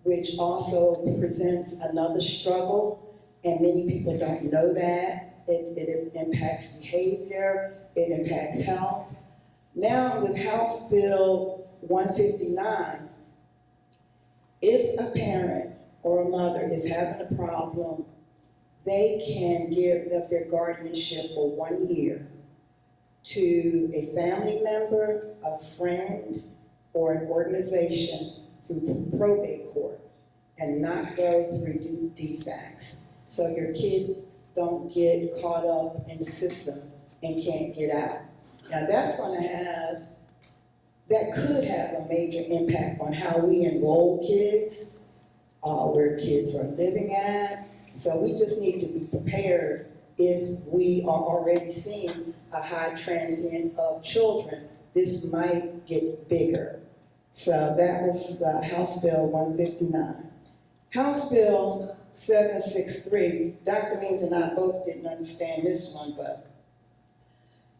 which also presents another struggle, and many people don't know that. It impacts behavior, it impacts health. Now with House Bill 159, if a parent or a mother is having a problem, they can give up their guardianship for 1 year to a family member, a friend, or an organization through probate court and not go through DFACs. So your kid don't get caught up in the system and can't get out. Now that could have a major impact on how we enroll kids, where kids are living at. So we just need to be prepared if we are already seeing a high transient of children. This might get bigger. So that was House Bill 159. House Bill 763, Dr. Means and I both didn't understand this one, but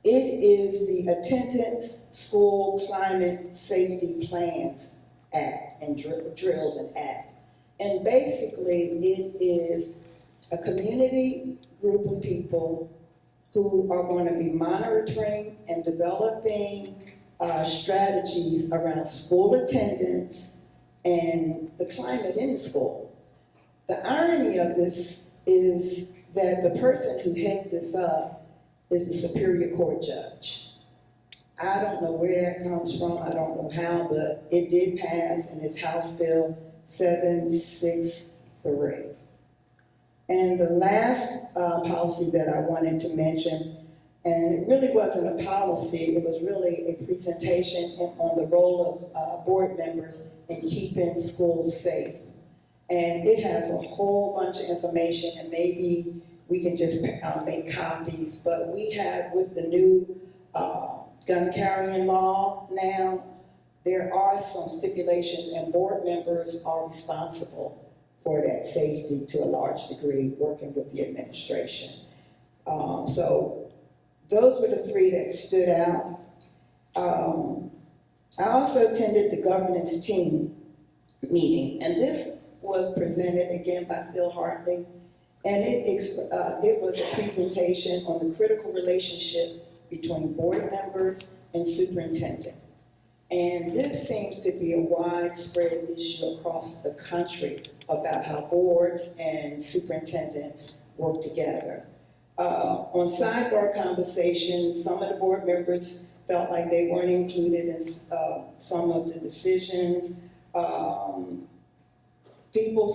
it is the Attendance School Climate Safety Plans Act and Drills and Act. And basically it is a community group of people who are going to be monitoring and developing strategies around school attendance and the climate in the school. The irony of this is that the person who heads this up is the Superior Court judge. I don't know where that comes from, I don't know how, but it did pass in its House Bill 763. And the last policy that I wanted to mention, and it really wasn't a policy, it was really a presentation on the role of board members in keeping schools safe. And it has a whole bunch of information, and maybe we can just make copies. But we have, with the new gun carrying law now, there are some stipulations, and board members are responsible for that safety to a large degree, working with the administration. So those were the three that stood out. I also attended the governance team meeting, and this was presented again by Phil Hartley, and it was a presentation on the critical relationship between board members and superintendent. And this seems to be a widespread issue across the country about how boards and superintendents work together. On sidebar conversations, some of the board members felt like they weren't included in some of the decisions. People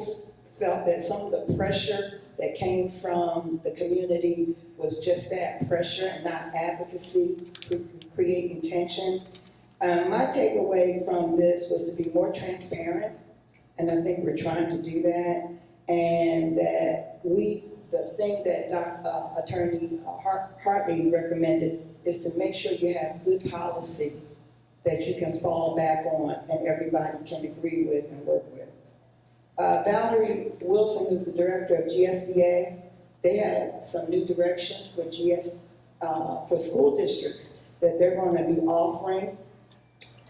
felt that some of the pressure that came from the community was just that, pressure and not advocacy, creating tension. My takeaway from this was to be more transparent, and I think we're trying to do that, and that the thing that Attorney Hartley recommended is to make sure you have good policy that you can fall back on and everybody can agree with and work with. Valerie Wilson, who's the director of GSBA, they have some new directions for for school districts that they're going to be offering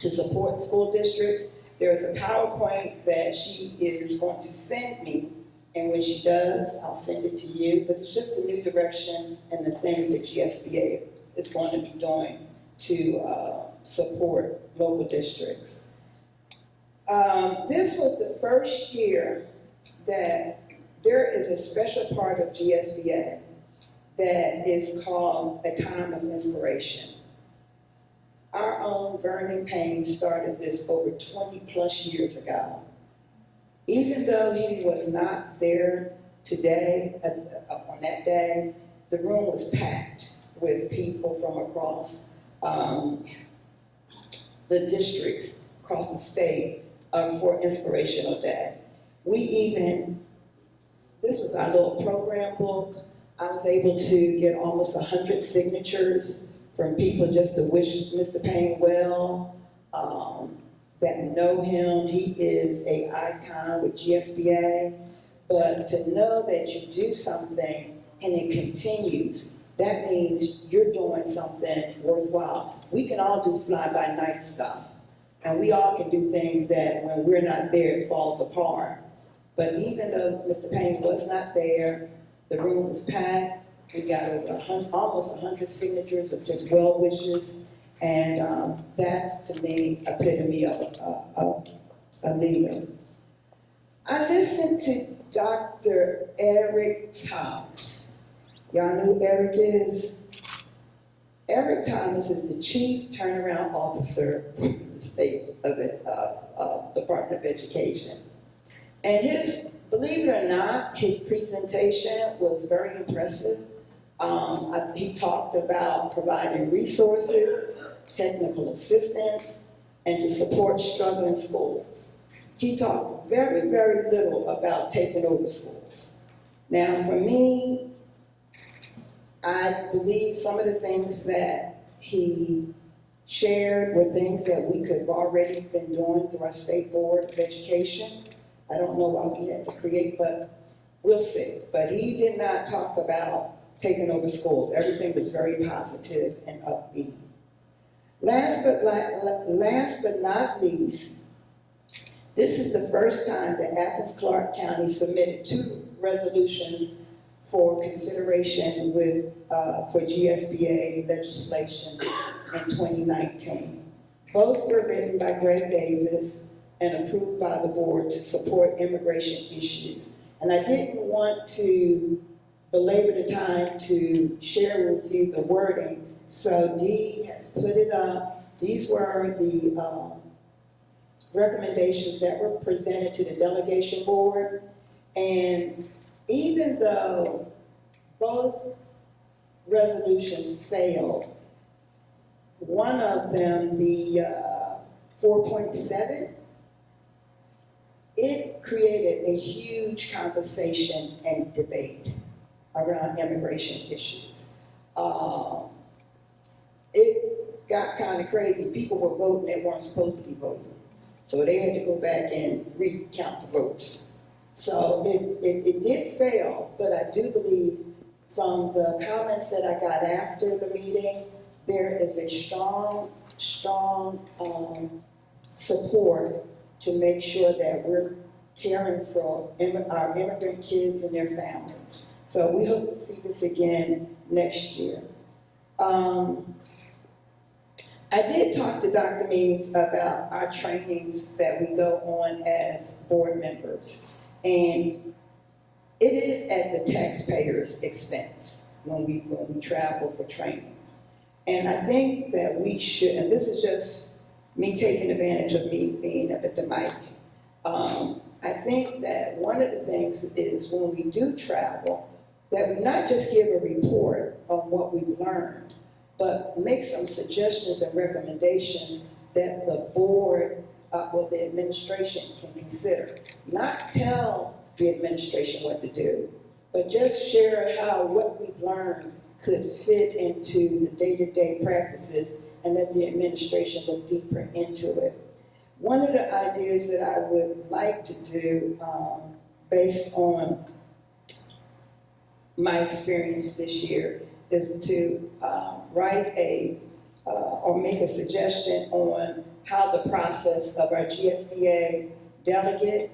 to support school districts. There's a PowerPoint that she is going to send me, and when she does, I'll send it to you, but it's just a new direction and the things that GSBA is going to be doing to support local districts. This was the first year that there is a special part of GSBA that is called a time of inspiration. Our own Vernon Payne started this over 20 plus years ago. Even though he was not there today, on that day, the room was packed with people from across the districts, across the state, for Inspirational Day. This was our little program book. I was able to get almost 100 signatures from people just to wish Mr. Payne well, that know him. He is an icon with GSBA, but to know that you do something and it continues, that means you're doing something worthwhile. We can all do fly-by-night stuff, and we all can do things that when we're not there, it falls apart. But even though Mr. Payne was not there, the room was packed. We got over almost 100 signatures of just well wishes, and that's to me epitome of a leader. I listened to Dr. Eric Thomas. Y'all know who Eric is? Eric Thomas is the Chief Turnaround Officer for the State of Department of Education. And believe it or not, his presentation was very impressive. He talked about providing resources, technical assistance, and to support struggling schools. He talked very, very little about taking over schools. Now, for me, I believe some of the things that he shared were things that we could have already been doing through our State Board of Education. I don't know why we had to create, but we'll see. But he did not talk about taking over schools. Everything was very positive and upbeat. Last but not least, this is the first time that Athens-Clarke County submitted 2 resolutions for consideration for GSBA legislation in 2019. Both were written by Greg Davis and approved by the board to support immigration issues. And I didn't want to belabor the time to share with you the wording, so Dee has put it up. These were the recommendations that were presented to the delegation board, and even though both resolutions failed, one of them, the 4.7, it created a huge conversation and debate around immigration issues. It got kind of crazy. People were voting that weren't supposed to be voting. So they had to go back and recount the votes. So it did fail, but I do believe from the comments that I got after the meeting, there is a strong support to make sure that we're caring for our immigrant kids and their families. So we hope to see this again next year. I did talk to Dr. Means about our trainings that we go on as board members. And it is at the taxpayer's expense when we travel for trainings. And I think that we should, and this is just me taking advantage of me being up at the mic. I think that one of the things is when we do travel, that we not just give a report on what we've learned, but make some suggestions and recommendations that the board or the administration can consider. Not tell the administration what to do, but just share how what we've learned could fit into the day-to-day practices and let the administration look deeper into it. One of the ideas that I would like to do, based on my experience this year, is to write or make a suggestion on how the process of our GSBA delegate,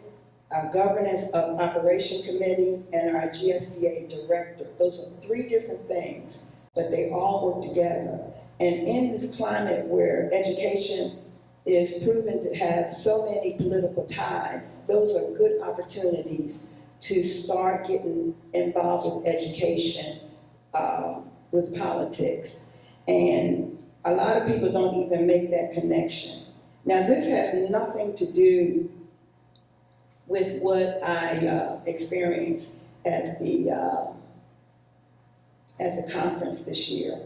our governance of operation committee, and our GSBA director. Those are three different things, but they all work together. And in this climate where education is proven to have so many political ties, those are good opportunities to start getting involved with education, with politics. And a lot of people don't even make that connection. Now, this has nothing to do with what I experienced at the conference this year.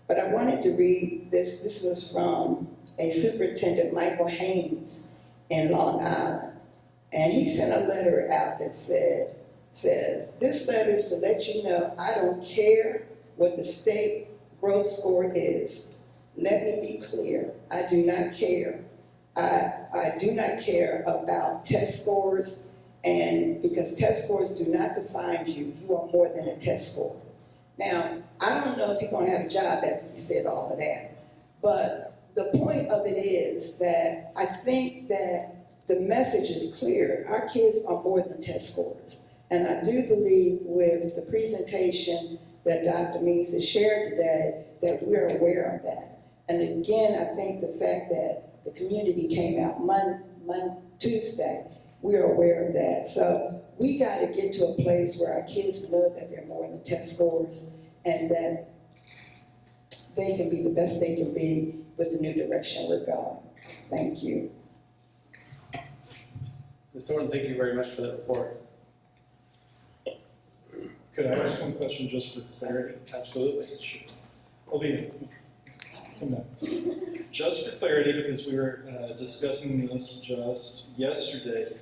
But I wanted to read this. This was from a superintendent, Michael Haynes, in Long Island. And he sent a letter out that says, this letter is to let you know I don't care what the state growth score is. Let me be clear, I do not care. I do not care about test scores, and because test scores do not define you, you are more than a test score. Now, I don't know if you're going to have a job after he said all of that, but the point of it is that I think that the message is clear. Our kids are more than test scores. And I do believe with the presentation that Dr. Means has shared today, that we're aware of that. And again, I think the fact that the community came out Tuesday, we're aware of that. So we got to get to a place where our kids know that they're more than test scores and that they can be the best they can be with the new direction we're going. Thank you. Ms. Thornton, thank you very much for that report. Could I ask one question just for clarity? Absolutely. Sure. Olivia, come back. Just for clarity, because we were discussing this just yesterday,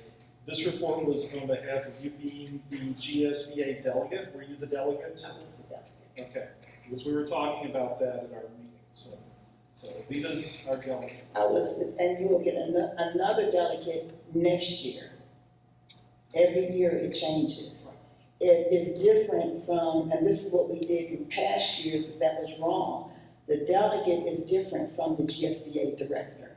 this report was on behalf of you being the GSBA delegate. Were you the delegate? I was the delegate. Okay, because we were talking about that at our meeting. So Alita's our delegate. I was, and you will get another delegate next year. Every year it changes. It is different from, and this is what we did in past years, if that was wrong. The delegate is different from the GSBA director.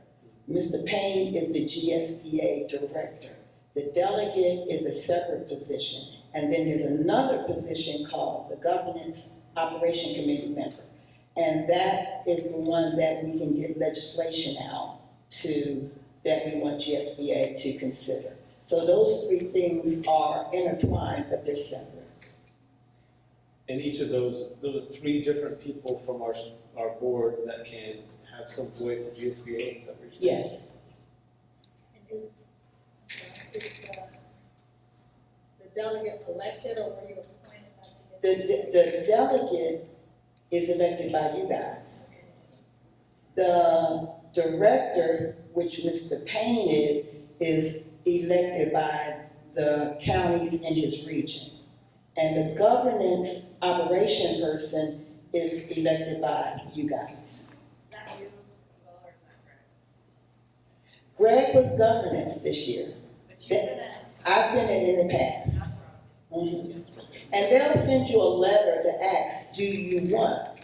Mr. Payne is the GSBA director. The delegate is a separate position. And then there's another position called the Governance Operation Committee member. And that is the one that we can get legislation out to, that we want GSBA to consider. So those three things are intertwined, but they're separate. And each of those are three different people from our board that can have some voice at GSBA, is that what you're saying? Yes. And is the delegate elected or were you appointed by GSBA? The delegate is elected by you guys. The director, which Mr. Payne is elected by the counties in his region. And the governance operation person is elected by you guys. Greg was governance this year. I've been it in the past. Mhm. And they'll send you a letter to ask, do you want,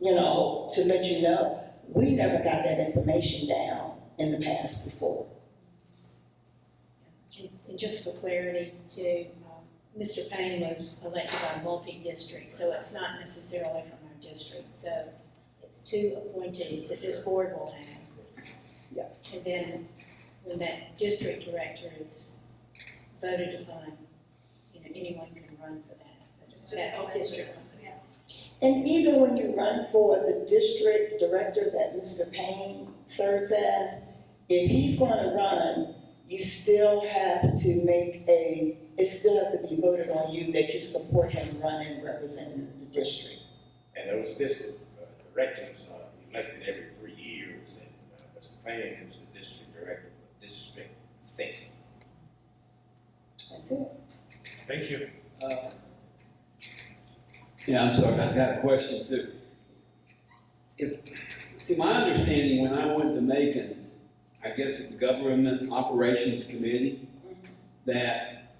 to let you know. We never got that information down in the past before. And just for clarity too, Mr. Payne was elected by multi-district, so it's not necessarily from our district. So it's 2 appointees that this board will have. Yeah. And then when that district director is voted upon, anyone can run for that. That's district. And even when you run for the district director that Mr. Payne serves as, if he's going to run, you still have to it still has to be voted on you that you support him running representing the district. And those district directors are elected every 3 years, and Mr. Payne is the district director for District 6. That's it. Thank you. Yeah, I'm sorry, I've got a question too. See, my understanding when I went to Macon, I guess at the Government Operations Committee, that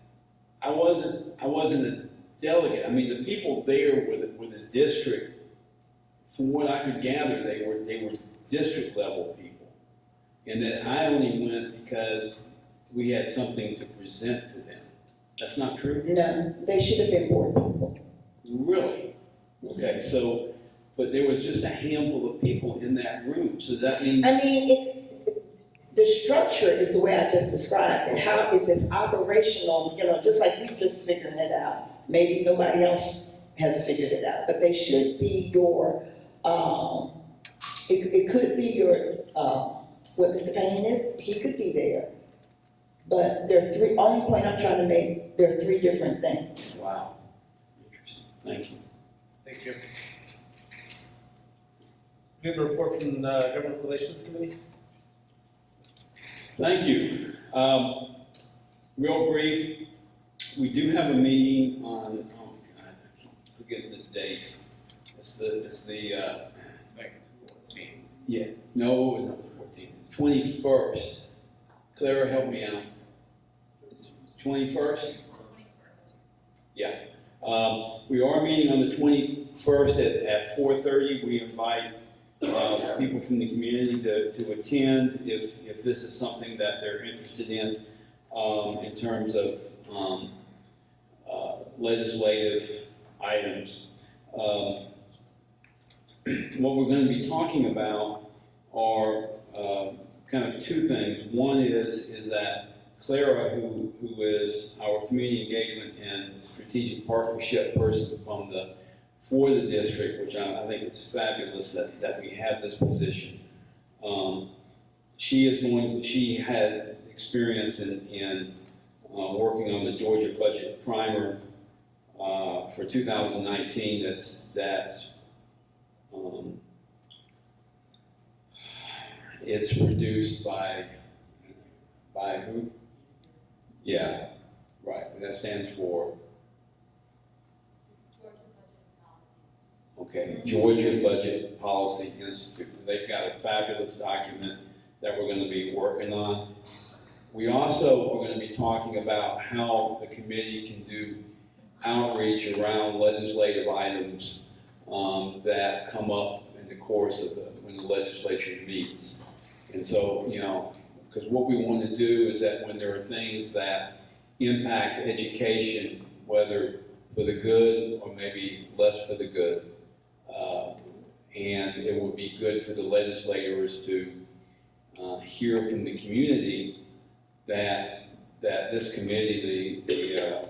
I wasn't a delegate. I mean, the people there were the district. From what I could gather, they were district level people, and that I only went because we had something to present to them. That's not true? No, they should have been board people. Really? Okay, so, but there was just a handful of people in that room, so that means. I mean, the structure is the way I just described it. How, if it's operational, just like we just figuring it out. Maybe nobody else has figured it out, but they should be your, it could be your, what Mr. Payne is, he could be there. But only point I'm trying to make, there are 3 different things. Wow. Interesting. Thank you. Thank you. We have a report from the Government Relations Committee. Thank you. Real brief, we do have a meeting on, oh God, I keep forgetting the date. It's the yeah, no, it's not the 14th, 21st. Clara, help me out. 21st? Yeah. We are meeting on the 21st at 4:30. We invite people from the community to attend if this is something that they're interested in terms of legislative items. What we're going to be talking about are kind of 2 things. One is that Clara, who is our community engagement and strategic partnership person for the district, which I think it's fabulous that we have this position. She had experience in working on the Georgia budget primer for 2019. It's produced by who? Yeah, right, and that stands for? Okay, Georgia Budget Policy Institute. They've got a fabulous document that we're going to be working on. We also are going to be talking about how the committee can do outreach around legislative items that come up in the course of when the legislature meets. And so, because what we want to do is that when there are things that impact education, whether for the good or maybe less for the good, and it would be good for the legislators to hear from the community that this committee, the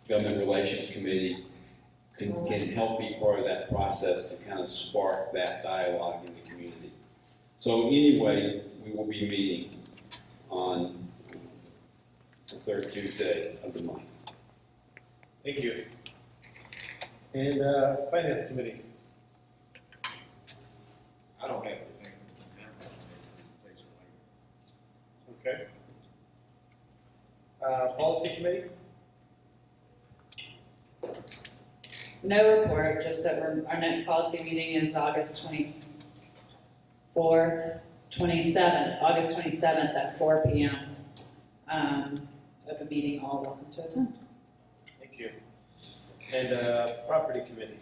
Government Relations Committee, can help be part of that process to kind of spark that dialogue in the community. So anyway, we will be meeting on the 3rd Tuesday of the month. Thank you. And Finance Committee. I don't have anything. Okay. Policy committee? No report, just that our next policy meeting is August 24th, 27th, August 27th at 4 p.m. Open meeting, all welcome to attend. Thank you. And property committee?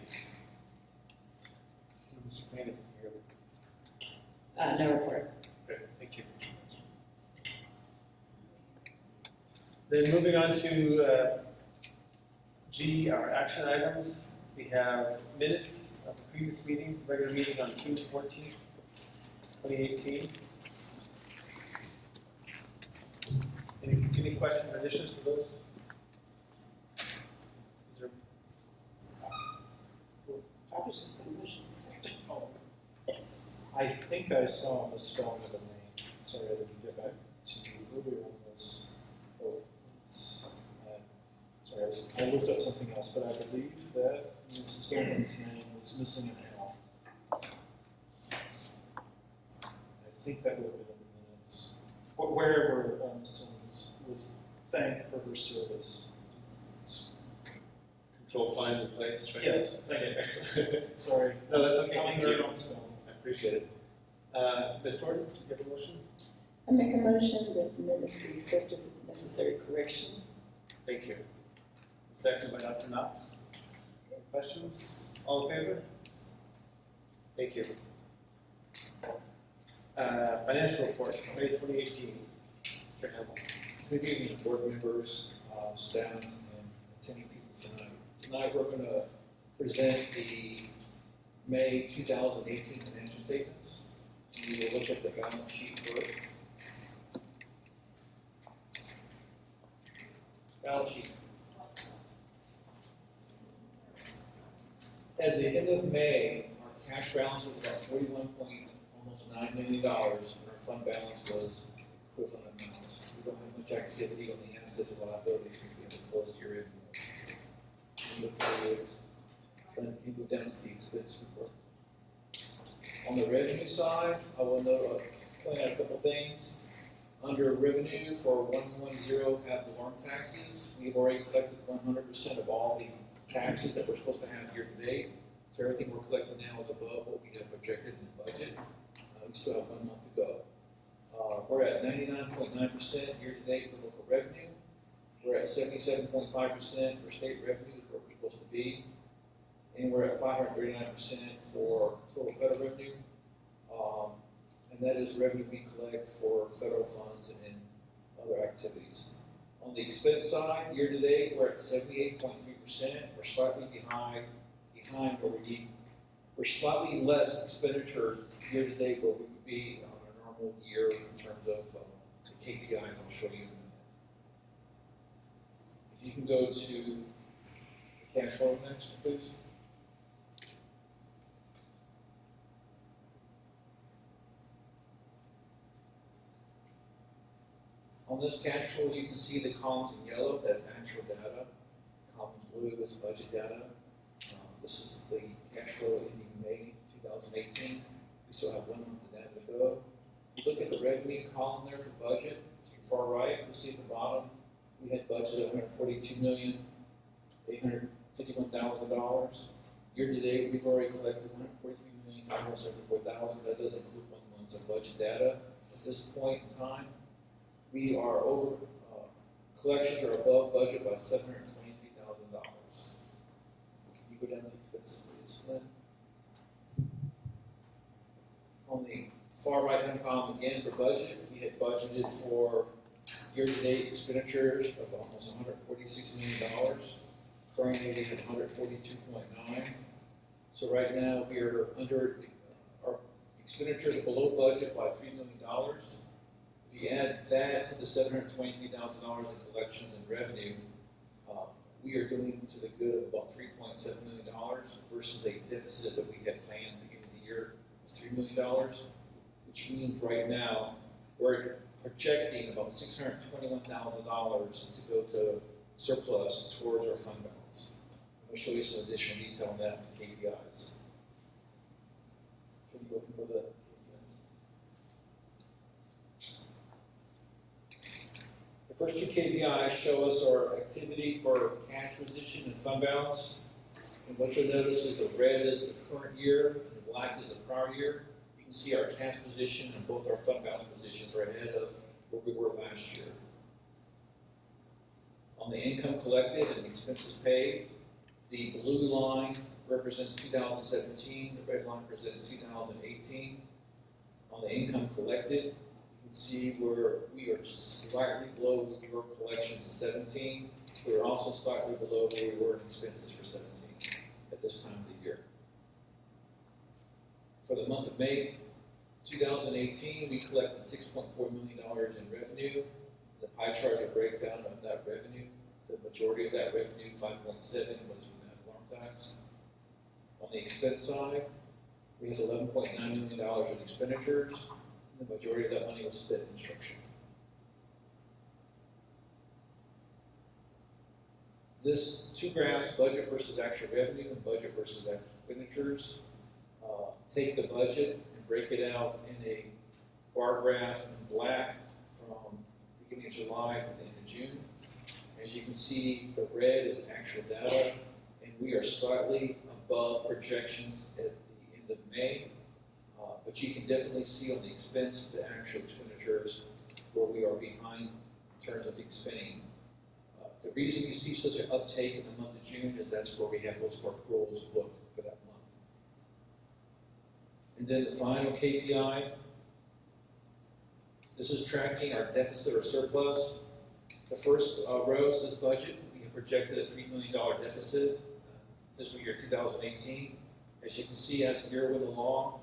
Mr. Payne isn't here. No report. Great, thank you. Then moving on to G, our action items. We have minutes of the previous meeting, regular meeting on June 14th, 2018. Any questions or additions to those? Is there? I think I saw a misspelling of the name. Sorry, I didn't get back to you earlier on this. Oh, sorry, I looked up something else, but I believe that Ms. Stillman's name was missing an L. I think that would have been in the minutes. Wherever Ms. Stillman was thanked for her service. Control find in place, right? Yes, thank you. Sorry. No, that's okay. I'm Thank very you. on spelling. I appreciate it. Ms. Thornton, do you have a motion? I make a motion that the minutes be accepted with necessary corrections. Thank you. Second by Dr. Knox. Any questions? All in favor? Thank you. Financial report, May 2018. Mr. Hamel. Good evening, board members, staff, and attending people tonight. Tonight, we're going to present the May 2018 financial statements. We will look at the balance sheet first. Balance sheet. As the end of May, our cash balance was about $41.9 million, and our fund balance was equivalent amounts. We don't have much activity on the assets and liabilities since we have a closed year end. Then you move down to the expense report. On the revenue side, I will point out a couple things. Under revenue for 110 ad valorem taxes, we've already collected 100% of all the taxes that we're supposed to have year to date. So everything we're collecting now is above what we have projected in the budget. We still have 1 month to go. We're at 99.9% year to date for local revenue. We're at 77.5% for state revenue, where we're supposed to be. And we're at 539% for total federal revenue. And that is revenue we collect for federal funds and other activities. On the expense side, year to date, we're at 78.3%. We're slightly behind where we need. We're slightly less expenditure year to date where we would be on a normal year in terms of the KPIs I'll show you in a minute. If you can go to the cash flow next, please. On this cash flow, you can see the columns in yellow, that's actual data. Column blue is budget data. This is the cash flow ending May 2018. We still have 1 month of data to go. If you look at the revenue column there for budget, to the far right, you'll see at the bottom, we had budgeted $142,851,000. Year to date, we've already collected $143,574,000. That does include 1 month of budget data. At this point in time, we are over, collections are above budget by $723,000. Can you go down to expenses, please, Lynn? On the far right-hand column again for budget, we had budgeted for year-to-date expenditures of almost $146 million. Currently, we have 142.9. So right now, we are under, our expenditures are below budget by $3 million. If you add that to the $723,000 in collections and revenue, we are doing to the good of about $3.7 million versus a deficit that we had planned at the beginning of the year of $3 million, which means right now we're projecting about $621,000 to go to surplus towards our fund balance. I'll show you some additional detail on that in the KPIs. Can you open for that? First two KPIs show us our activity for cash position and fund balance. And what you'll notice is the red is the current year, and the black is the prior year. You can see our cash position and both our fund balance positions are ahead of where we were last year. On the income collected and expenses paid, the blue line represents 2017, the red line represents 2018. On the income collected, you can see where we are just slightly below where we were collections in 17. We're also slightly below where we were in expenses for 17 at this time of the year. For the month of May 2018, we collected $6.4 million in revenue. The pie chart is a breakdown of that revenue. The majority of that revenue, 5.7, was from that farm tax. On the expense side, we had $11.9 million in expenditures. The majority of that money was spent in instruction. This two graphs, budget versus actual revenue and budget versus actual expenditures, take the budget and break it out in a bar graph in black from beginning of July to the end of June. As you can see, the red is actual data, and we are slightly above projections at the end of May. But you can definitely see on the expense to actual expenditures where we are behind in terms of expending. The reason you see such an uptake in the month of June is that's where we have most of our accruals booked for that month. And then the final KPI, this is tracking our deficit or surplus. The first row says budget. We have projected a $3 million deficit fiscal year 2018. As you can see, as the year went along,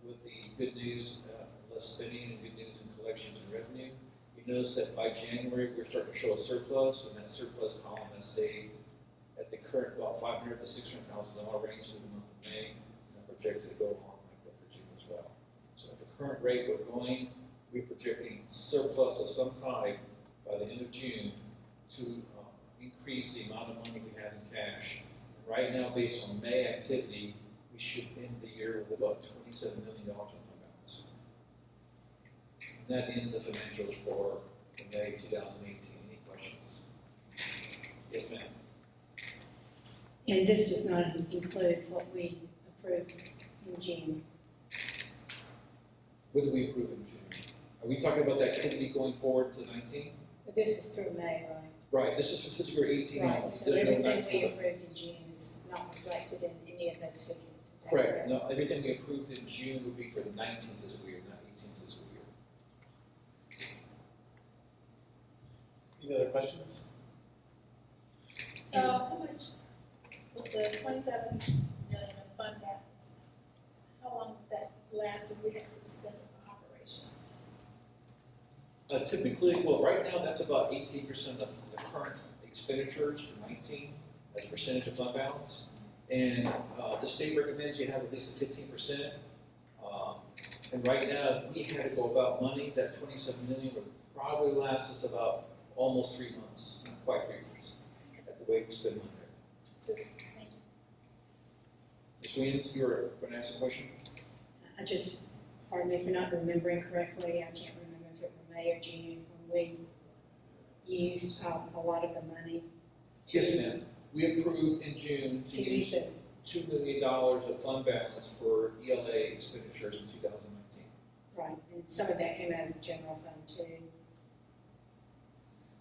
with the good news, less spending, and good news in collections and revenue, you notice that by January, we're starting to show a surplus, and that surplus column has stayed at the current about $500,000 to $600,000 range through the month of May, and I'm projected to go along like that for June as well. So at the current rate we're going, we're projecting surplus of some type by the end of June to increase the amount of money we have in cash. And right now, based on May activity, we should end the year with about $27 million in fund balance. And that ends the financials for May 2018. Any questions? Yes, ma'am. And this does not include what we approved in June. What did we approve in June? Are we talking about the activity going forward to 19? But this is through May, right? Right, this is for fiscal year 18 Right, only. so There's no everything 19. we approved in June is not reflected in any of those figures. Is that Correct. No, everything we approved in June would be for the 19th fiscal year, not 18th fiscal year. Any other questions? So how much, with the 27 million in fund balance, how long would that last if we had to spend it for operations? Typically, well, right now, that's about 18% of the current expenditures for 19 as a percentage of fund balance. And the state recommends you have at least a 15%. And right now, if we had to go about money, that 27 million would probably last us about almost 3 months, not quite 3 months, at the way we spend money right So, thank you. now. Ms. Williams, you were going to ask a question? I just, pardon me for not remembering correctly, I can't remember if it was May or June when we used a lot of the money. Yes, ma'am. We approved in June to use $2 million of fund balance for ELA expenditures in 2019. Right, and some of that came out of the general fund too.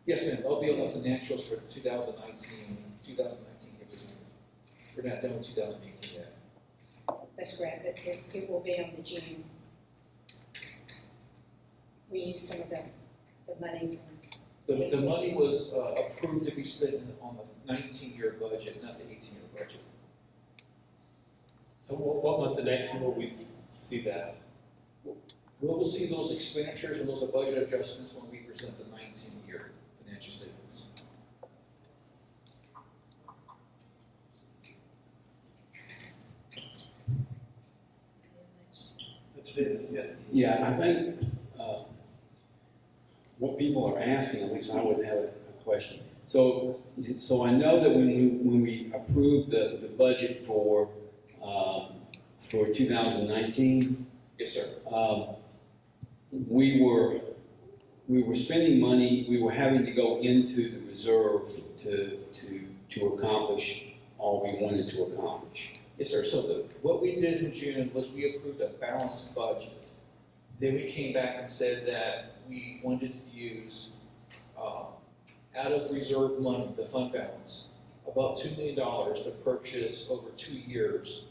Yes, ma'am. I'll be on the financials for 2019. 2019 gets us. We're not done with 2018 yet. That's correct, but it will be on the June. We used some of the money from. The money was approved to be spent on the 19-year budget, not the 18-year budget. So what month of 19 will we see that? We'll see those expenditures and those budget adjustments when we present the 19-year financial statements. Mr. Davis, yes. Yeah, I think what people are asking, at least I would have a question. So I know that when we approved the budget for 2019, yes, sir. we we were spending money, we were having to go into the reserve to accomplish all we wanted to accomplish. Yes, sir. So what we did in June was we approved a balanced budget. Then we came back and said that we wanted to use, out of reserve money, the fund balance, about $2 million to purchase over 2 years,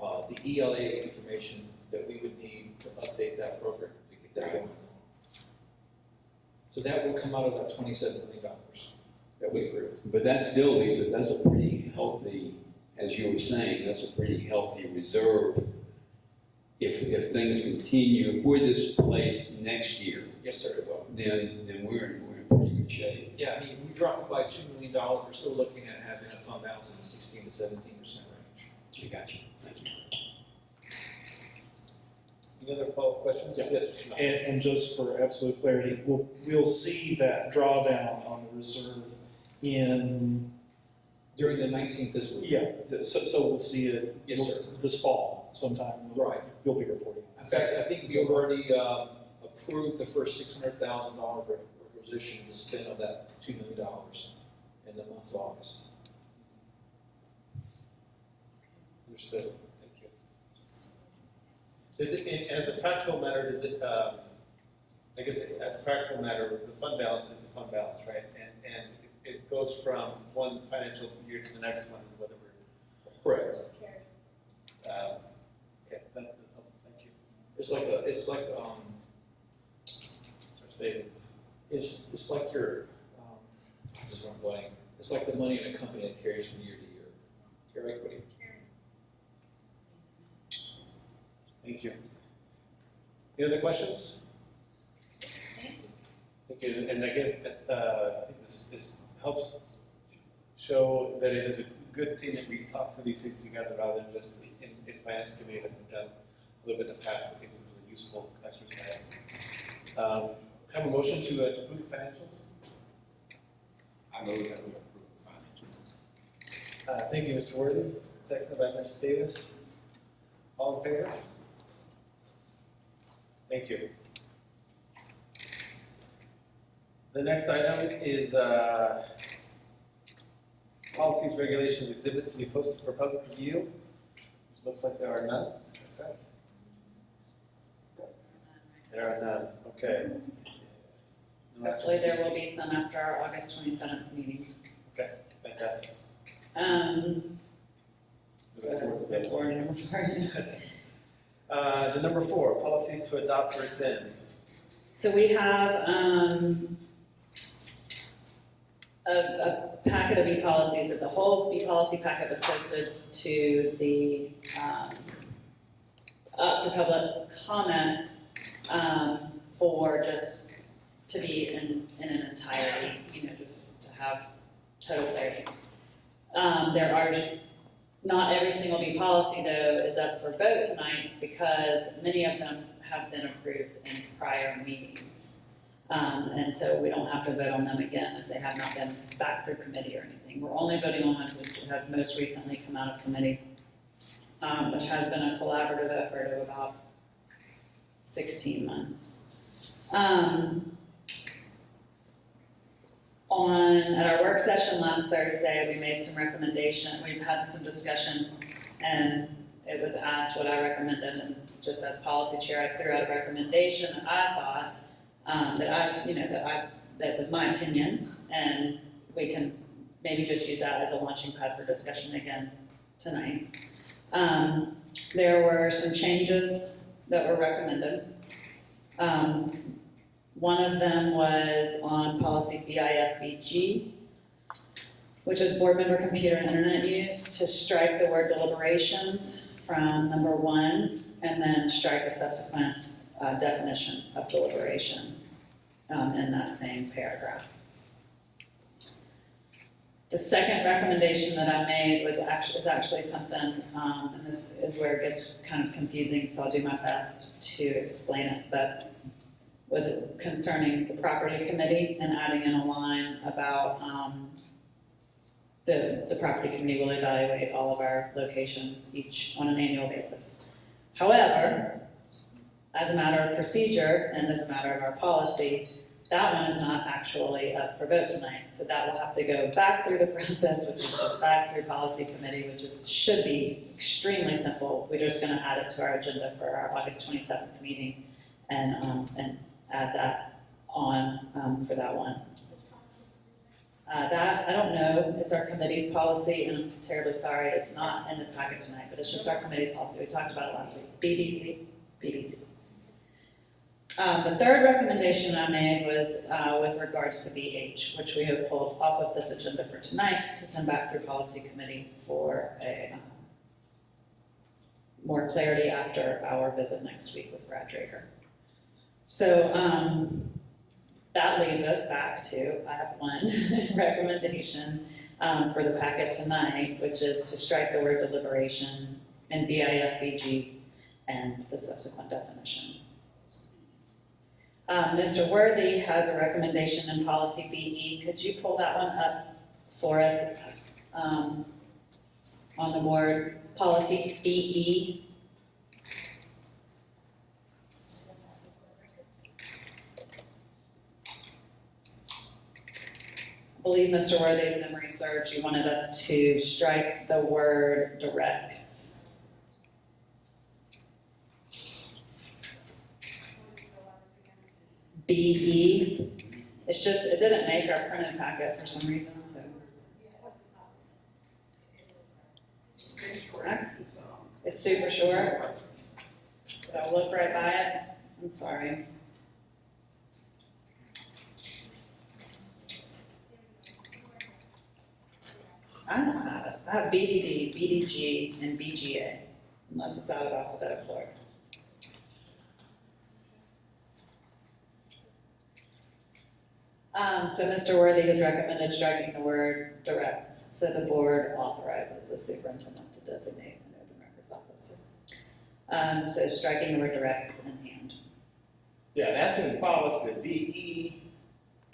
the ELA information that we would need to update that program, to get that going. So that will come out of that $27 million that we approved. But that still leaves us, that's a pretty healthy, as you were saying, that's a pretty healthy reserve. If things continue, if we're this place next year, Yes, sir, it will. then we're in pretty good shape. Yeah, I mean, if we drop it by $2 million, we're still looking at having a fund balance in the 16 to 17% range. I got you. Thank you. Any other follow-up questions? Yeah. Yes, Mr. Knight. And just for absolute clarity, we'll see that drawdown on the reserve in, During the 19th fiscal year. yeah, so we'll see it. Yes, sir. This fall sometime. Right. You'll be reporting. In fact, I think we already approved the first $600,000 requisition to spend of that $2 million in the month of August. Understood, thank you. Does it, as a practical matter, does it, I guess as a practical matter, the fund balance is the fund balance, right? And it goes from one financial year to the next one, whether we're. Correct. Okay, thank you. It's like Our savings. it's like your, I just went blank. It's like the money in a company that carries from year to year. Your equity. Thank you. Any other questions? Thank you. And again, I think this helps show that it is a good thing that we talk through these things together rather than just in finance committee that we've done a little bit in the past. I think this is a useful exercise. Have a motion to approve the financials? I know that we approve the financial. Thank you, Mr. Worthy. Seconded by Ms. Davis. All in favor? Thank you. The next item is policies, regulations, exhibits to be posted for public review. Looks like there are none. That's right. There are none. Okay. Hopefully there will be some after our August 27th meeting. Okay, fantastic. Before number 4. The number 4, policies to adopt or rescind. So we have a packet of e-policies, that the whole e-policy packet was posted to the, up for public comment for just to be in an entirety, just to have total clarity. There are, not every single e-policy though is up for vote tonight because many of them have been approved in prior meetings. And so we don't have to vote on them again as they have not been back through committee or anything. We're only voting on ones that have most recently come out of committee, which has been a collaborative effort of about 16 months. At our work session last Thursday, we made some recommendation. We've had some discussion, and it was asked what I recommended, and just as policy chair, I threw out a recommendation that I thought that was my opinion, and we can maybe just use that as a launching pad for discussion again tonight. There were some changes that were recommended. One of them was on policy BIFBG, which is board member computer and internet use, to strike the word deliberations from number 1 and then strike the subsequent definition of deliberation in that same paragraph. The second recommendation that I made is actually something, and this is where it gets kind of confusing, so I'll do my best to explain it, but was it concerning the property committee and adding in a line about the property committee will evaluate all of our locations each on an annual basis. However, as a matter of procedure and as a matter of our policy, That one is not actually up for vote tonight, so that will have to go back through the process, which is just back through policy committee, which should be extremely simple. We're just gonna add it to our agenda for our August 27th meeting and add that on for that one. That, I don't know, it's our committee's policy, and I'm terribly sorry, it's not in this packet tonight, but it's just our committee's policy. We talked about it last week. BBC. The third recommendation I made was with regards to BH, which we have pulled off of this agenda for tonight to send back through policy committee for a more clarity after our visit next week with Brad Drager. So that leaves us back to, I have one recommendation for the packet tonight, which is to strike the word deliberation in BIFBG and the subsequent definition. Mr. Worthy has a recommendation in policy BE. Could you pull that one up for us on the board? Policy BE. I believe, Mr. Worthy, if memory serves, you wanted us to strike the word directs. BE. It's just, it didn't make our printed packet for some reason, so. It's super short. But I'll look right by it. I'm sorry. I don't have it. I have BDD, BDG, and BGA, unless it's out of alphabetical order. So Mr. Worthy has recommended striking the word directs, so the board authorizes the superintendent to designate an open records officer. So striking the word directs in hand. Yeah, that's in policy DE,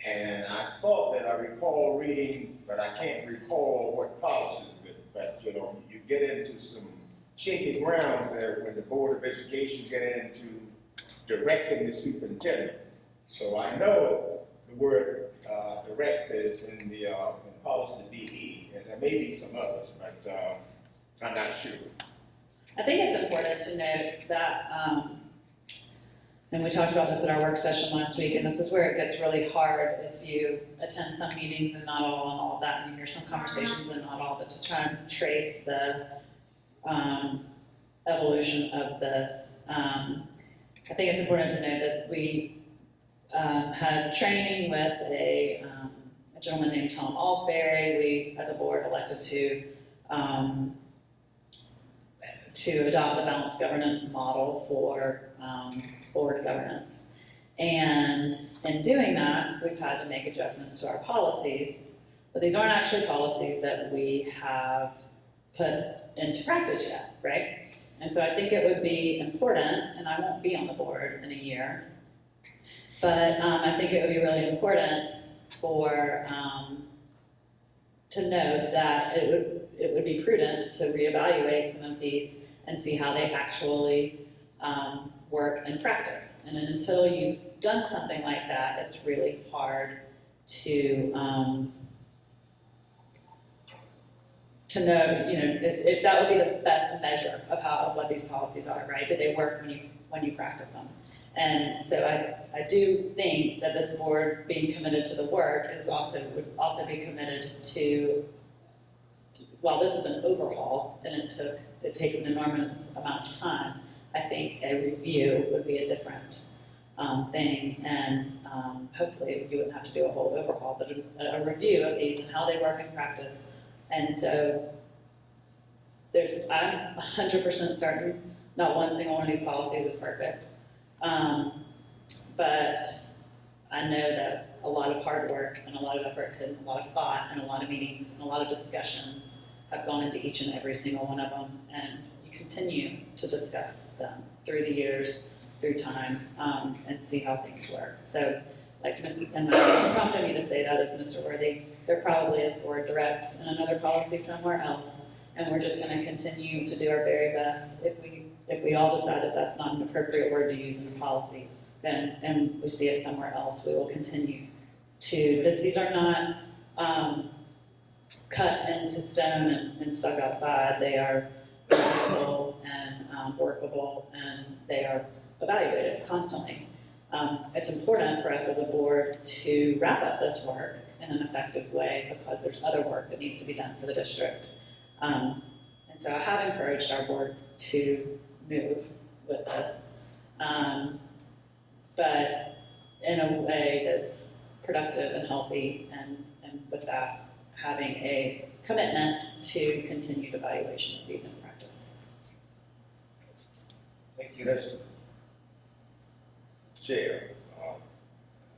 and I thought that I recall reading, but I can't recall what policies, but you know, you get into some shaky ground there when the Board of Education get into directing the superintendent. So I know the word direct is in the in policy DE, and there may be some others, but I'm not sure. I think it's important to note that, and we talked about this at our work session last week, and this is where it gets really hard if you attend some meetings and not all, and all of that, and you hear some conversations and not all, but to try and trace the evolution of this. I think it's important to note that we had training with a gentleman named Tom Alsbury. We, as a board, elected to adopt the balanced governance model for board governance. And in doing that, we've had to make adjustments to our policies, but these aren't actually policies that we have put into practice yet, right? And so I think it would be important, and I won't be on the board in a year, but I think it would be really important for to note that it would be prudent to reevaluate some of these and see how they actually work in practice. And until you've done something like that, it's really hard to know, that would be the best measure of what these policies are, right? Do they work when you practice them? And so I do think that this board being committed to the work would also be committed to, while this is an overhaul and it takes an enormous amount of time, I think a review would be a different thing, and hopefully you wouldn't have to do a whole overhaul, but a review of these and how they work in practice. And so I'm 100% certain not one single one of these policies is perfect. But I know that a lot of hard work and a lot of effort and a lot of thought and a lot of meetings and a lot of discussions have gone into each and every single one of them, and you continue to discuss them through the years, through time, and see how things work. So, like and prompted me to say that is Mr. Worthy, there probably is the word directs in another policy somewhere else, and we're just going to continue to do our very best. If we all decide that that's not an appropriate word to use in the policy, and we see it somewhere else, we will continue to, these are not cut into stone and stuck outside. They are workable and workable, and they are evaluated constantly. It's important for us as a board to wrap up this work in an effective way because there's other work that needs to be done for the district. And so I have encouraged our board to move with this, but in a way that's productive and healthy, and with that, having a commitment to continued evaluation of these in practice. Thank you. Mr. Chair,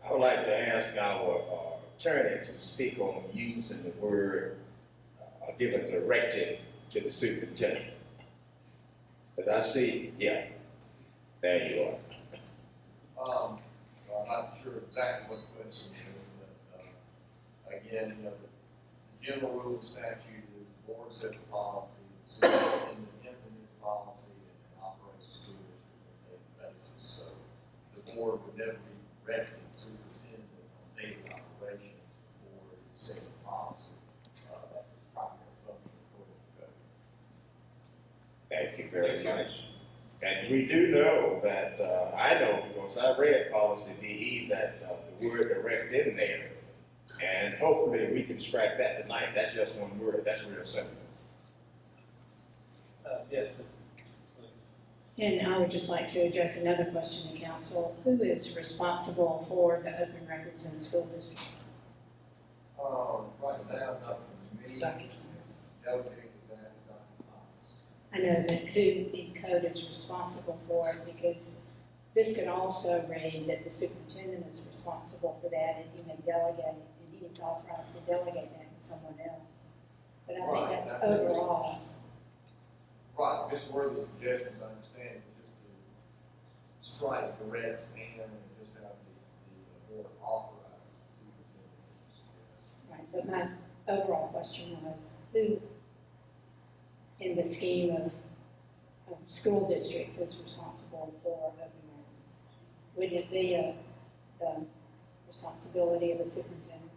I would like to ask our attorney to speak on using the word, give a directive to the superintendent. But I see, yeah, there you are. Well, I'm not sure exactly what the question is, but again, you know, the general rule of statute is the board sets the policy, the superintendent implements policy, and operates the school district on a daily basis. So the board would never be directing the superintendent on daily operations. The board is setting policy. That's its primary function according to code. Thank you very much. And we do know that, I know because I read policy BE that the word direct in there, and hopefully we can strike that tonight. That's just one word. That's real simple. Yes. And I would just like to address another question to council. Who is responsible for the open records in the school district? Right now, Dr. Me, delegated that to Dr. Thomas. I know that who in code is responsible for it, because this could also read that the superintendent is responsible for that, and he may delegate, and he is authorized to delegate that to someone else. But I think that's overall. Right, Mr. Worthy's suggestions, I understand, is just to strike directs and just have the board authorize the superintendent. Right, but my overall question was, who in the scheme of school districts is responsible for open records? Would it be the responsibility of the superintendent?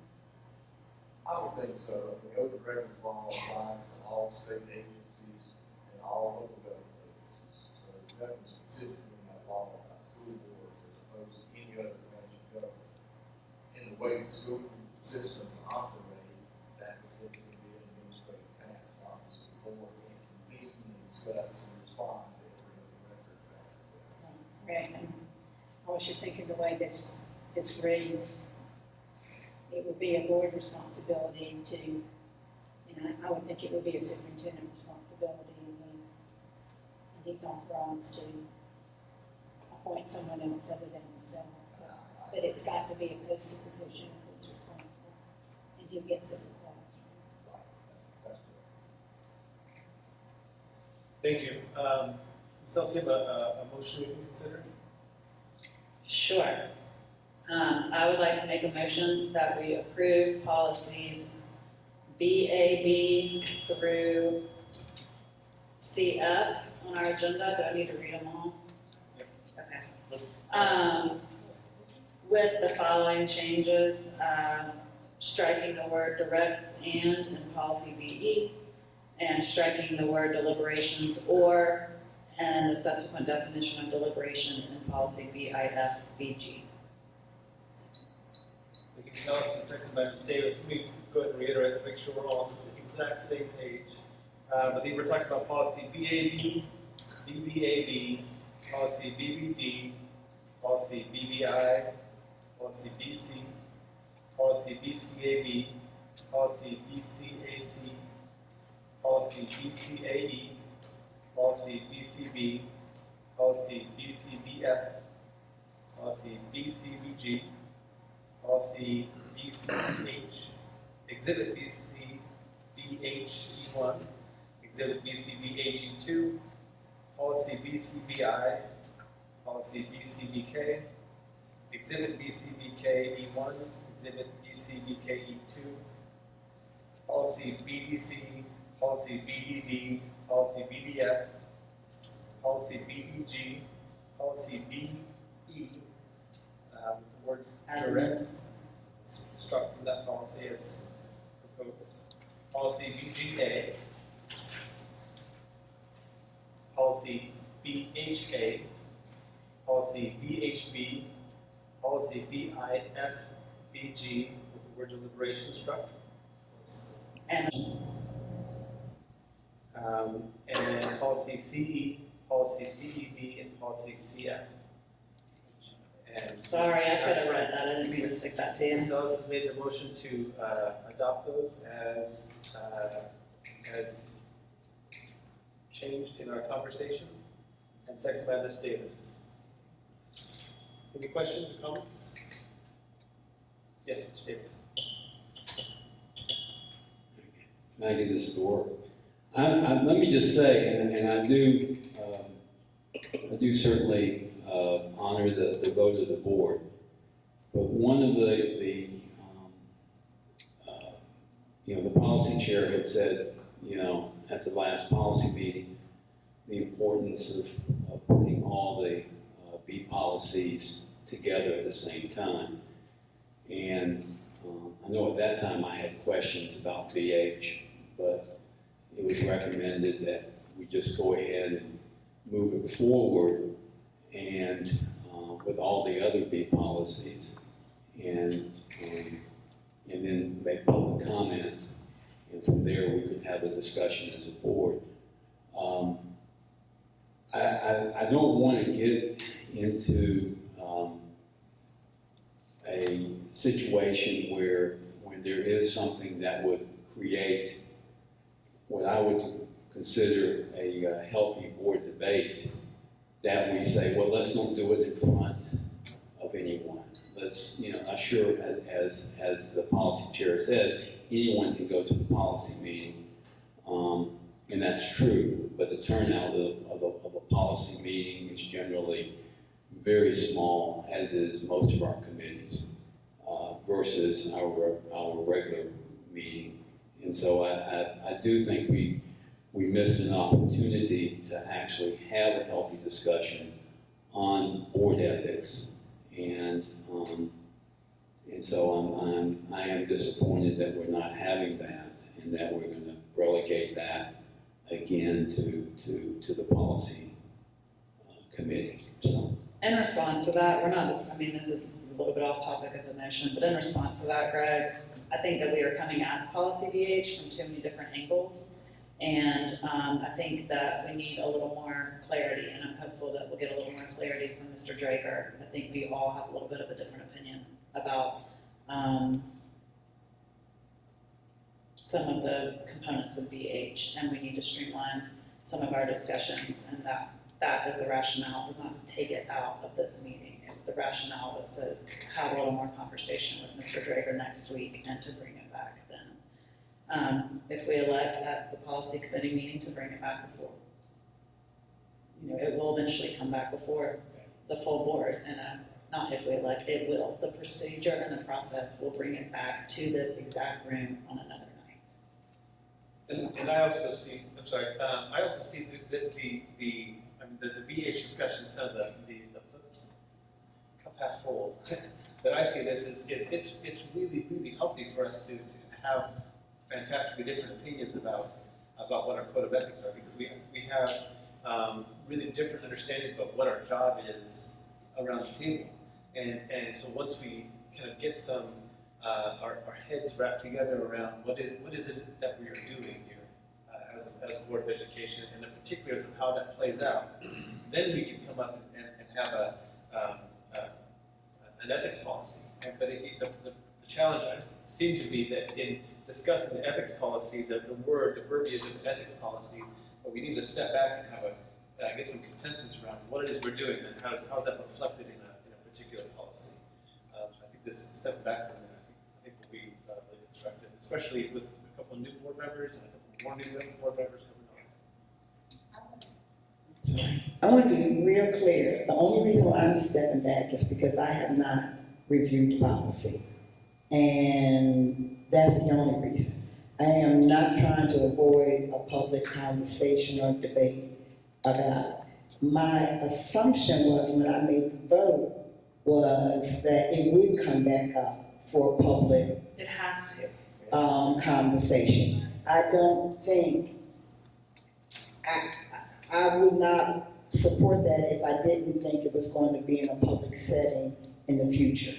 I would think so. The open records law applies to all state agencies and all local government agencies. So it's definitely specific in that law about school boards as opposed to any other branch of government. In the way the school system operates, that would typically be an administrative task. Obviously, the board can convene and discuss and respond to every open record. Right, and I was just thinking the way this reads, it would be a board responsibility to, I would think it would be a superintendent responsibility, and he's authorized to appoint someone else other than himself. But it's got to be a posted position who's responsible, and who gets it request. Thank you. Ms. Elsie, you have a motion we can consider? Sure. I would like to make a motion that we approve policies BAB through CF on our agenda. Do I need to read them all? Okay. With the following changes, striking the word directs and in policy BE, and striking the word deliberations or, and the subsequent definition of deliberation in policy BIF-BG. Thank you, Ms. Ellison, seconded by Ms. Davis. Let me go ahead and reiterate to make sure we're all on the exact same page. I think we're talking about policy BAB, BBAB, policy BBD, policy BBI, policy BC, policy BCAB, policy BCAC, policy BCAE, policy BCB, policy BCBF, policy BCBG, policy BCBH, exhibit BCBHE1, exhibit BCBHE2, policy BCBI, policy BCBK, exhibit BCBKE1, exhibit BCBKE2, policy BDC, policy BDD, policy BDF, policy BDG, policy BE, as direct, amended. struck from that policy as proposed. Policy BGA, policy BHA, policy BHB, policy BIFBG with the word deliberation struck. And policy CE, policy CEB, and policy CF. And Sorry, I could that's have read fine. that, I didn't mean to stick that to you. Ms. Ellis has made the motion to adopt those as changed in our conversation, and seconded by Ms. Davis. Any questions or comments? Yes, Mr. Davis. I get this to work. Let me just say, and I do certainly honor the vote of the board, but one of the policy chair had said, at the last policy meeting, the importance of putting all the B policies together at the same time. And I know at that time I had questions about BH, but it was recommended that we just go ahead and move it forward and with all the other B policies and then make public comment, and from there we could have a discussion as a board. I don't want to get into a situation where there is something that would create what I would consider a healthy board debate, that we say, well, let's not do it in front of anyone. Let's, not sure, as the policy chair says, anyone can go to the policy meeting, and that's true, but the turnout of a policy meeting is generally very small, as is most of our committees, versus our regular meeting. And so I do think we missed an opportunity to actually have a healthy discussion on board ethics, and so I am disappointed that we're not having that, and that we're going to relegate that again to the policy committee. So. In response to that, we're not just, this is a little bit off topic of the motion, but in response to that, Greg, I think that we are coming at policy BH from too many different angles. And I think that we need a little more clarity, and I'm hopeful that we'll get a little more clarity from Mr. Draker. I think we all have a little bit of a different opinion about some of the components of BH, and we need to streamline some of our discussions, and that is the rationale, is not to take it out of this meeting. The rationale was to have a little more conversation with Mr. Drager next week and to bring it back then. If we elect at the policy committee meeting to bring it back before, it will eventually come back before the full board, and not if we elect, it will. The procedure and the process will bring it back to this exact room on another night. And I also see, I'm sorry, I also see that the BH discussion, kind of the cup half full, that I see this is it's really, really healthy for us to have fantastically different opinions about what our code of ethics are, because we have really different understandings about what our job is around the table. And so once we kind of get some our heads wrapped together around what is it that we are doing here as a Board of Education, and the particulars of how that plays out, then we can come up and have an ethics policy. But the challenge seemed to be that in discussing the ethics policy, the verbiage of the ethics policy, but we need to step back and have get some consensus around what it is we're doing, and how's that reflected in a particular policy. So I think this step back from that, I think will be really constructive, especially with a couple of new board members and a couple more new board members coming on. I want to be real clear. The only reason why I'm stepping back is because I have not reviewed the policy. And that's the only reason. I am not trying to avoid a public conversation or debate about it. My assumption was when I made the vote was that it would come back up for public It has to. conversation. I don't think, I would not support that if I didn't think it was going to be in a public setting in the future.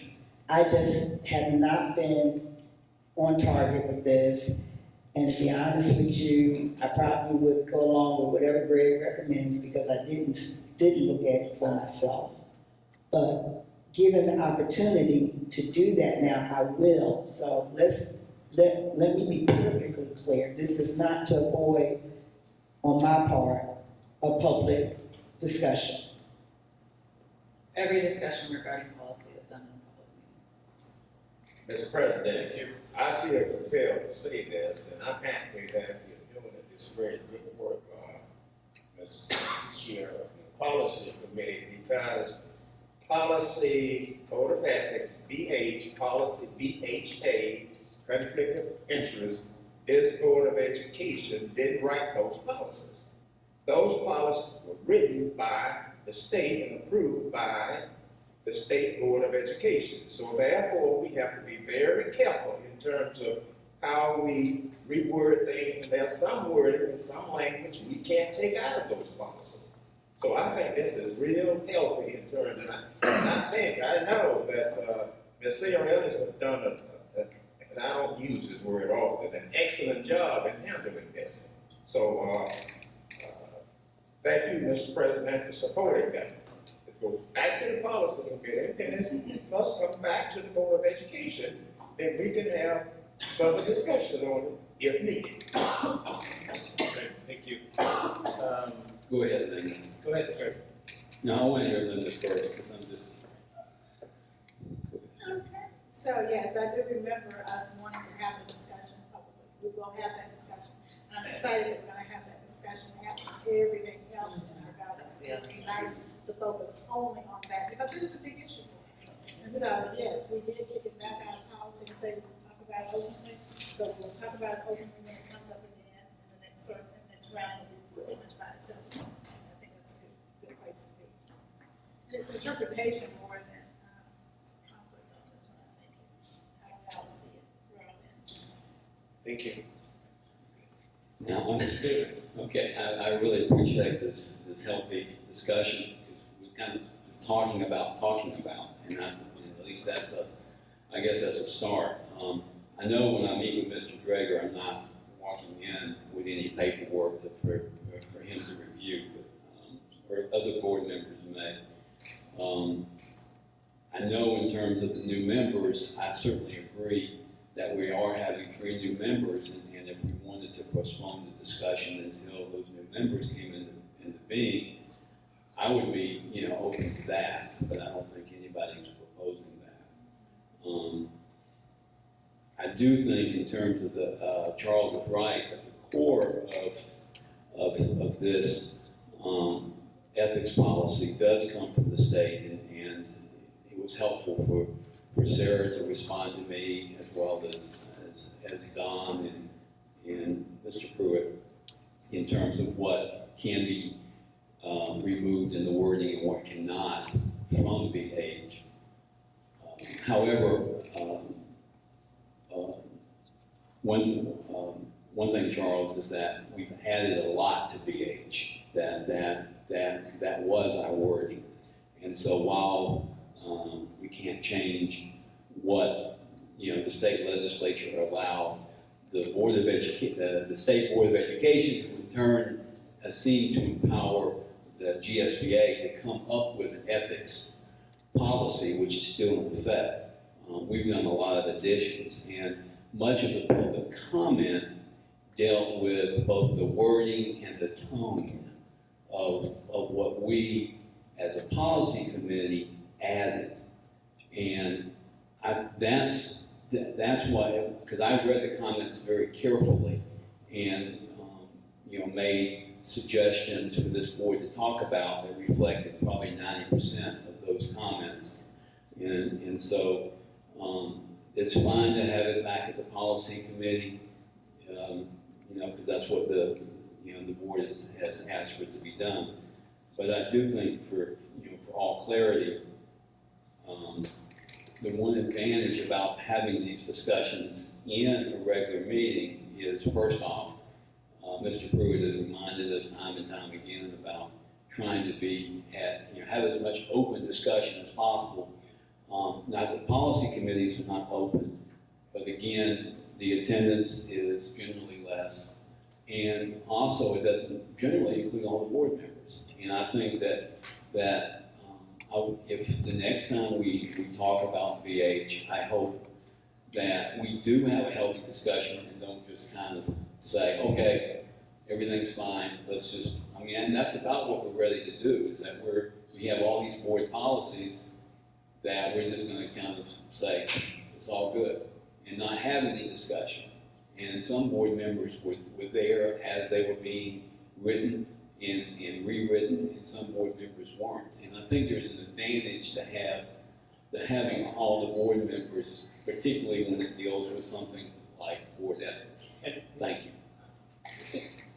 I just have not been on target with this, and to be honest with you, I probably would go along with whatever Greg recommends because I didn't look at it for myself. But given the opportunity to do that now, I will. So let me be perfectly clear. This is not to avoid, on my part, a public discussion. Every discussion regarding policy is done in a public meeting. Mr. President, I feel compelled to say this, and I'm happy that you're doing this very good work, Ms. Chair of the Policy Committee, because policy, Code of Ethics, BH, policy BHA, conflict of interest, this Board of Education didn't write those policies. Those policies were written by the state and approved by the State Board of Education. So therefore, we have to be very careful in terms of how we reword things, and there's some wording and some language we can't take out of those policies. So I think this is real healthy in terms of, I know that Ms. Sarah Ellis has done and I don't use this word often, an excellent job in handling this. So thank you, Mr. President, for supporting that. It goes back to the policy committee, and it must come back to the Board of Education, then we can have further discussion on it if needed. Okay, thank you. Go ahead, Linda. Go ahead, Fred. No, I want to hear Linda first, because I'm just. Okay. So yes, I do remember us wanting to have the discussion publicly. We will have that discussion. And I'm excited that we're going to have that discussion after everything else in our government. It would be nice to focus only on that because it is a big issue for us. And so yes, we did kick it back out of policy and say we'll talk about it openly. So we'll talk about it openly when it comes up again in the next circle, next round. We'll be pretty much by itself. I think that's a good place to be. And it's interpretation more than conflict on this one, I think. How y'all see it throughout it. Thank you. Now, okay, I really appreciate this healthy discussion, because we're kind of just talking about, and at least I guess that's a start. I know when I meet with Mr. Drager, I'm not walking in with any paperwork for him to review, but, or other board members may. I know in terms of the new members, I certainly agree that we are having 3 new members, and if we wanted to postpone the discussion until those new members came into being, I would be, open to that, but I don't think anybody's proposing that. I do think in terms of the, Charles is right, at the core of this ethics policy does come from the state, and it was helpful for Sarah to respond to me as well as Don and Mr. Pruitt in terms of what can be removed in the wording and what cannot from BH. However, one thing, Charles, is that we've added a lot to BH. That was our wording, and so while we can't change what the state legislature allowed the Board of the State Board of Education to in turn seem to empower the GSBA to come up with an ethics policy, which is still in effect. We've done a lot of additions, and much of the public comment dealt with both the wording and the tone of what we, as a policy committee, added. And that's why, because I read the comments very carefully and made suggestions for this board to talk about that reflected probably 90% of those comments. And so it's fine to have it back at the policy committee, because that's what the board has asked for it to be done. But I do think for all clarity, the one advantage about having these discussions in a regular meeting is, first off, Mr. Pruitt has reminded us time and time again about trying to be have as much open discussion as possible. Not that policy committees are not open, but again, the attendance is generally less. And also, it doesn't generally include all the board members. And I think that if the next time we talk about VH, I hope that we do have a healthy discussion and don't just kind of say, okay, everything's fine, let's just, and that's about what we're ready to do, is that we have all these board policies that we're just going to kind of say, it's all good, and not have any discussion. And some board members were there as they were being written and rewritten, and some board members weren't. And I think there's an advantage to having all the board members, particularly when it deals with something like board ethics. Thank you.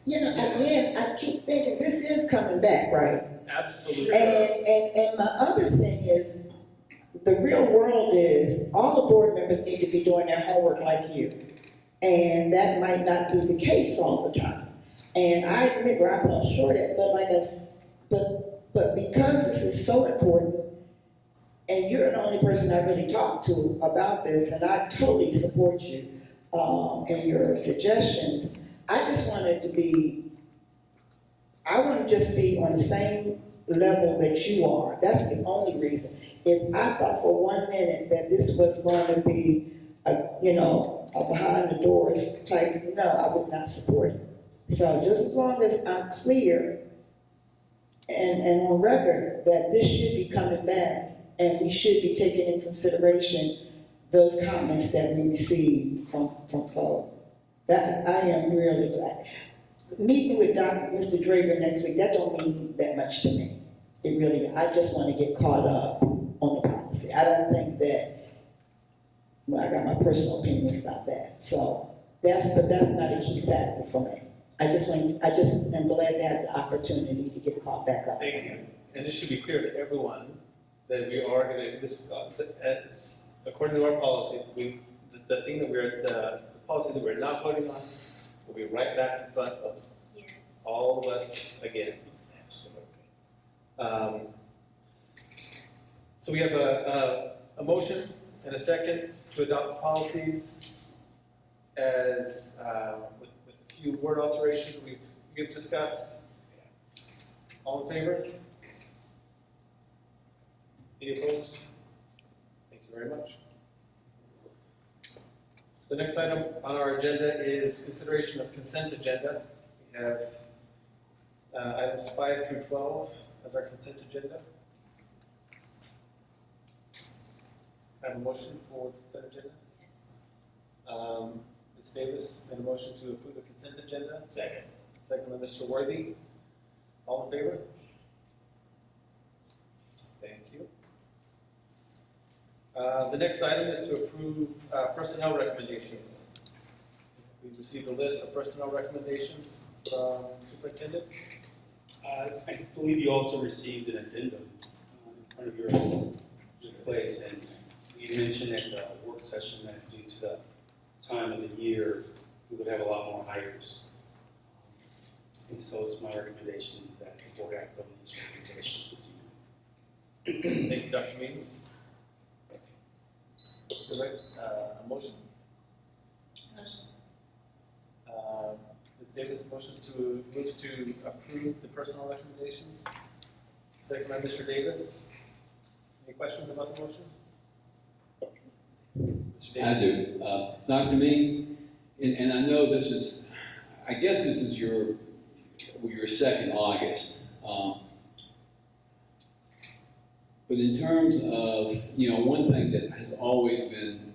You know, again, I keep thinking this is coming back, right? Absolutely. And my other thing is, the real world is all the board members need to be doing their homework like you. And that might not be the case all the time. And I remember I fell short at, but because this is so important, and you're the only person I really talked to about this, and I totally support you in your suggestions. I just wanted to be, I want to just be on the same level that you are. That's the only reason. If I thought for 1 minute that this was going to be a behind the doors type, no, I would not support it. So just as long as I'm clear and on record that this should be coming back and we should be taking in consideration those comments that we received from folks. That I am really glad. Meeting with Mr. Draper next week, that don't mean that much to me. It really, I just want to get caught up on the policy. I don't think that, well, I got my personal opinions about that. So that's not a key factor for me. I just am glad to have the opportunity to get caught back up. Thank you. And it should be clear to everyone that we are going to, according to our policy, the policy that we're not voting on will be right back in front of all of us again. So we have a motion and a second to adopt the policies as with a few word alterations that we've discussed. All in favor? Any opposed? Thank you very much. The next item on our agenda is consideration of consent agenda. We have items 5 through 12 as our consent agenda. I have a motion for the consent agenda. Yes. Ms. Davis made a motion to approve the consent agenda. Second. Second by Mr. Worthy. All in favor? Thank you. The next item is to approve personnel recommendations. We've received a list of personnel recommendations from Superintendent. I believe you also received an addendum in front of your place, and we mentioned at the work session that due to the time of the year, we would have a lot more hires. And so it's my recommendation that the board acts on these recommendations this evening. Thank you, Dr. Means. Right, a motion? Motion. Ms. Davis, motion to move to approve the personnel recommendations. Second by Mr. Davis. Any questions about the motion? Mr. Davis. I do. Dr. Means, and I know this is, I guess this is your second August. But in terms of, one thing that has always been,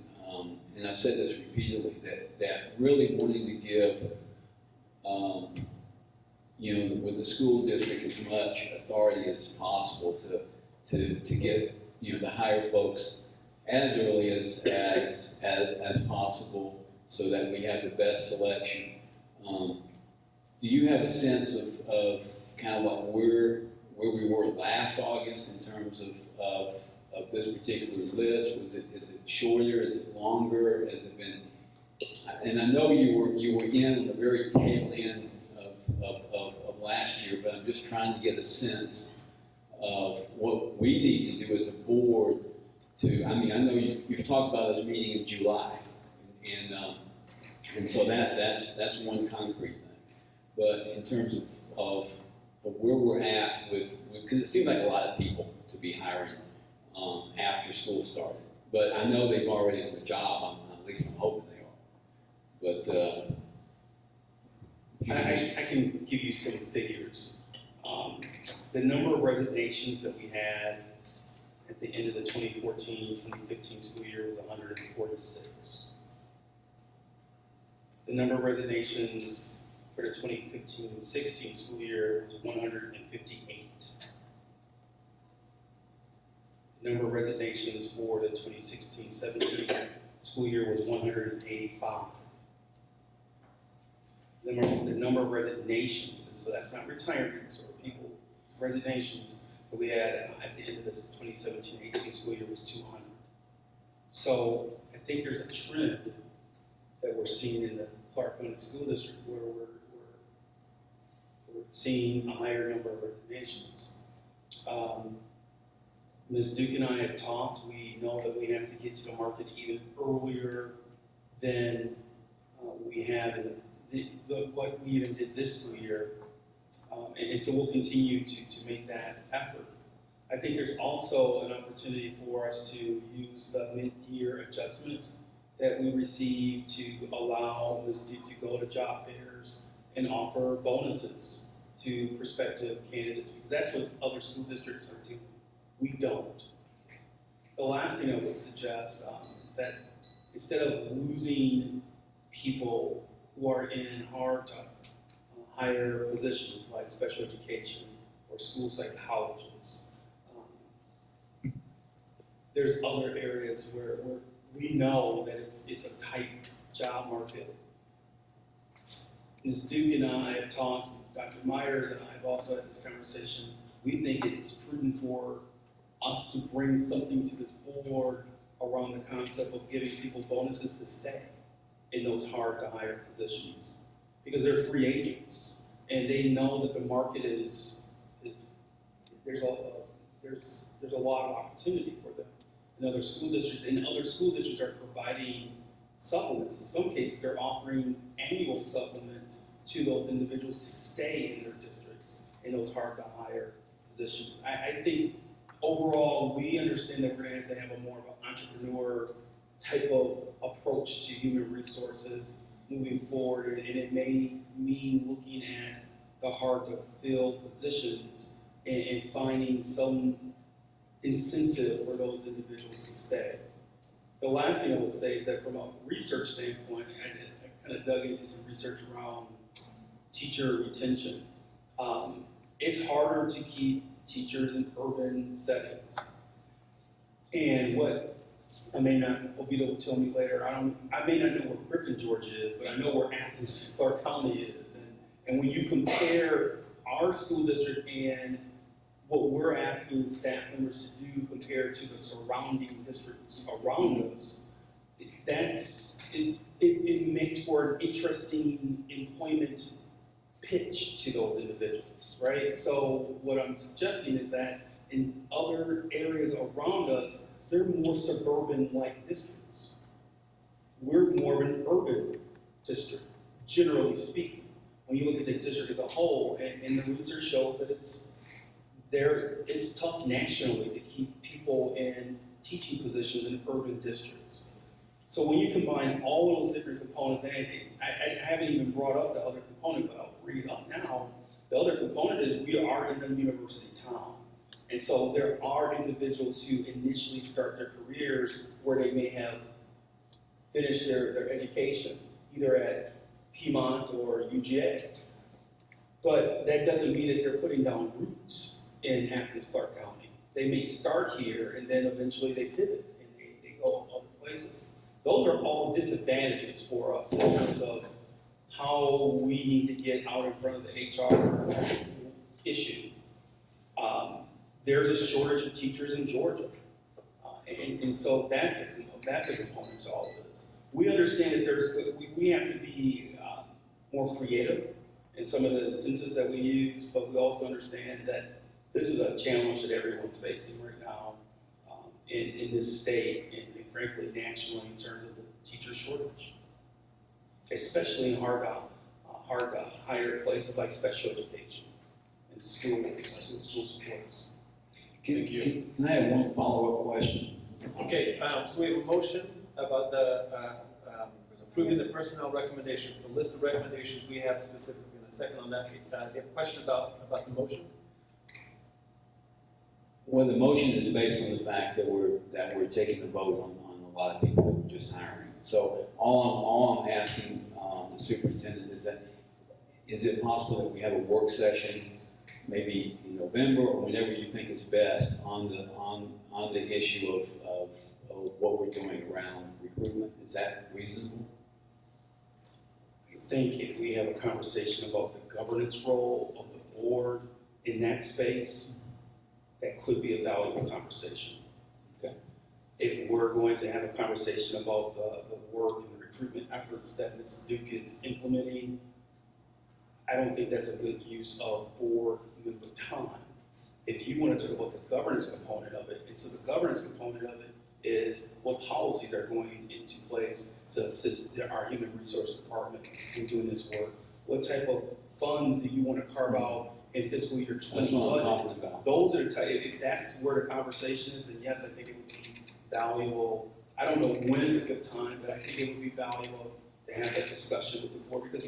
and I've said this repeatedly, that really wanting to give, with the school district as much authority as possible to get, to hire folks as early as possible so that we have the best selection. Do you have a sense of kind of like where we were last August in terms of this particular list? Is it shorter? Is it longer? Has it been? And I know you were in on the very tail end of last year, but I'm just trying to get a sense of what we need to do as a board to. I mean, I know you've talked about this meeting in July, and so that's one concrete thing. But in terms of where we're at with because it seems like a lot of people to be hiring after school started. But I know they've already done the job. At least I'm hoping they are. But I can give you some figures. The number of resignations that we had at the end of the 2014-2015 school year was 146. The number of resignations for the 2015-16 school year was 158. The number of resignations for the 2016-17 school year was 185. The number of resignations, and so that's not retirements or people, resignations that we had at the end of this 2017-18 school year was 200. So I think there's a trend that we're seeing in the Clark County School District where we're seeing a higher number of resignations. Ms. Duke and I have talked. We know that we have to get to the market even earlier than we have in what we even did this school year. And so we'll continue to make that effort. I think there's also an opportunity for us to use the mid-year adjustment that we receive to allow Ms. Duke to go to job fairs and offer bonuses to prospective candidates, because that's what other school districts are doing. We don't. The last thing I would suggest is that instead of losing people who are in hard to hire positions like special education or school psychologists, there's other areas where we know that it's a tight job market. Ms. Duke and I have talked, Dr. Myers and I have also had this conversation. We think it's prudent for us to bring something to this board around the concept of giving people bonuses to stay in those hard to hire positions, because they're free agents and they know that the market there's a lot of opportunity for them in other school districts, and other school districts are providing supplements. In some cases, they're offering annual supplements to those individuals to stay in their districts in those hard to hire positions. I think overall, we understand that we're going to have a more of an entrepreneur type of approach to human resources moving forward, and it may mean looking at the hard to fill positions and finding some incentive for those individuals to stay. The last thing I would say is that from a research standpoint, I kind of dug into some research around teacher retention. It's harder to keep teachers in urban settings. And what I may not, Obito will tell me later, I may not know where Griffin, Georgia is, but I know where Athens, Clark County is. And when you compare our school district and what we're asking staff members to do compared to the surrounding districts around us, it makes for an interesting employment pitch to those individuals, right? So what I'm suggesting is that in other areas around us, they're more suburban-like districts. We're more of an urban district, generally speaking. When you look at the district as a whole, and the research shows that it's tough nationally to keep people in teaching positions in urban districts. So when you combine all of those different components, and I haven't even brought up the other component, but I'll bring it up now. The other component is we are in a university town. And so there are individuals who initially start their careers where they may have finished their education, either at Piedmont or UGA. But that doesn't mean that they're putting down roots in Athens, Clark County. They may start here and then eventually they pivot and they go other places. Those are all disadvantages for us in terms of how we need to get out in front of the HR issue. There's a shortage of teachers in Georgia. And so that's a component to all of this. We understand that we have to be more creative in some of the incentives that we use, but we also understand that this is a challenge that everyone's facing right now in this state and frankly nationally in terms of the teacher shortage, especially in higher places like special education and school supports. Can I have one follow-up question? Okay, so we have a motion about approving the personnel recommendations, the list of recommendations we have specifically in a second on that. Do you have a question about the motion? Well, the motion is based on the fact that we're taking a vote on a lot of people that we're just hiring. So all I'm asking the superintendent is it possible that we have a work session maybe in November or whenever you think is best on the issue of what we're doing around recruitment? Is that reasonable? I think if we have a conversation about the governance role of the board in that space, that could be a valuable conversation. Okay. If we're going to have a conversation about the work and the recruitment efforts that Ms. Duke is implementing, I don't think that's a good use of board member time. If you want to talk about the governance component of it, and so the governance component of it is what policies are going into place to assist our human resource department in doing this work. What type of funds do you want to carve out in fiscal year 20 That's what I'm budget? talking about. Those are the type, if that's where the conversation is, then yes, I think it would be valuable. I don't know when is a good time, but I think it would be valuable to have that discussion with the board because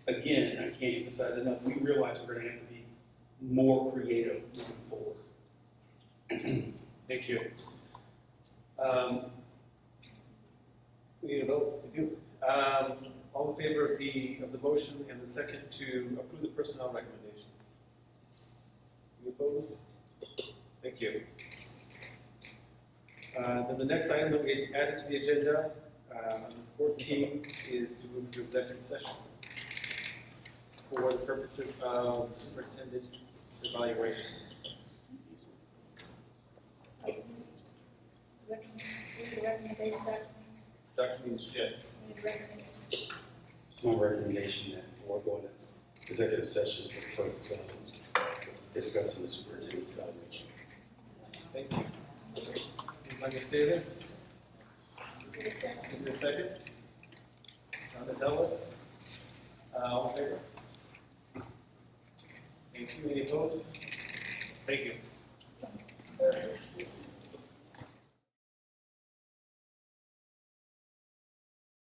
again, I can't emphasize enough, we realize we're going to have to be more creative moving forward. Thank you. We need a vote. We do. All in favor of the motion and the second to approve the personnel recommendations? You opposed? Thank you. Then the next item that we added to the agenda, 14, is to move into executive session for the purposes of superintendent evaluation. Dr. Means, yes. It's my recommendation that we're going to executive session for the purpose of discussing the superintendent's evaluation. Thank you. Ms. Davis? Is there a second? Ms. Ellis? All in favor? Thank you. Any opposed? Thank you.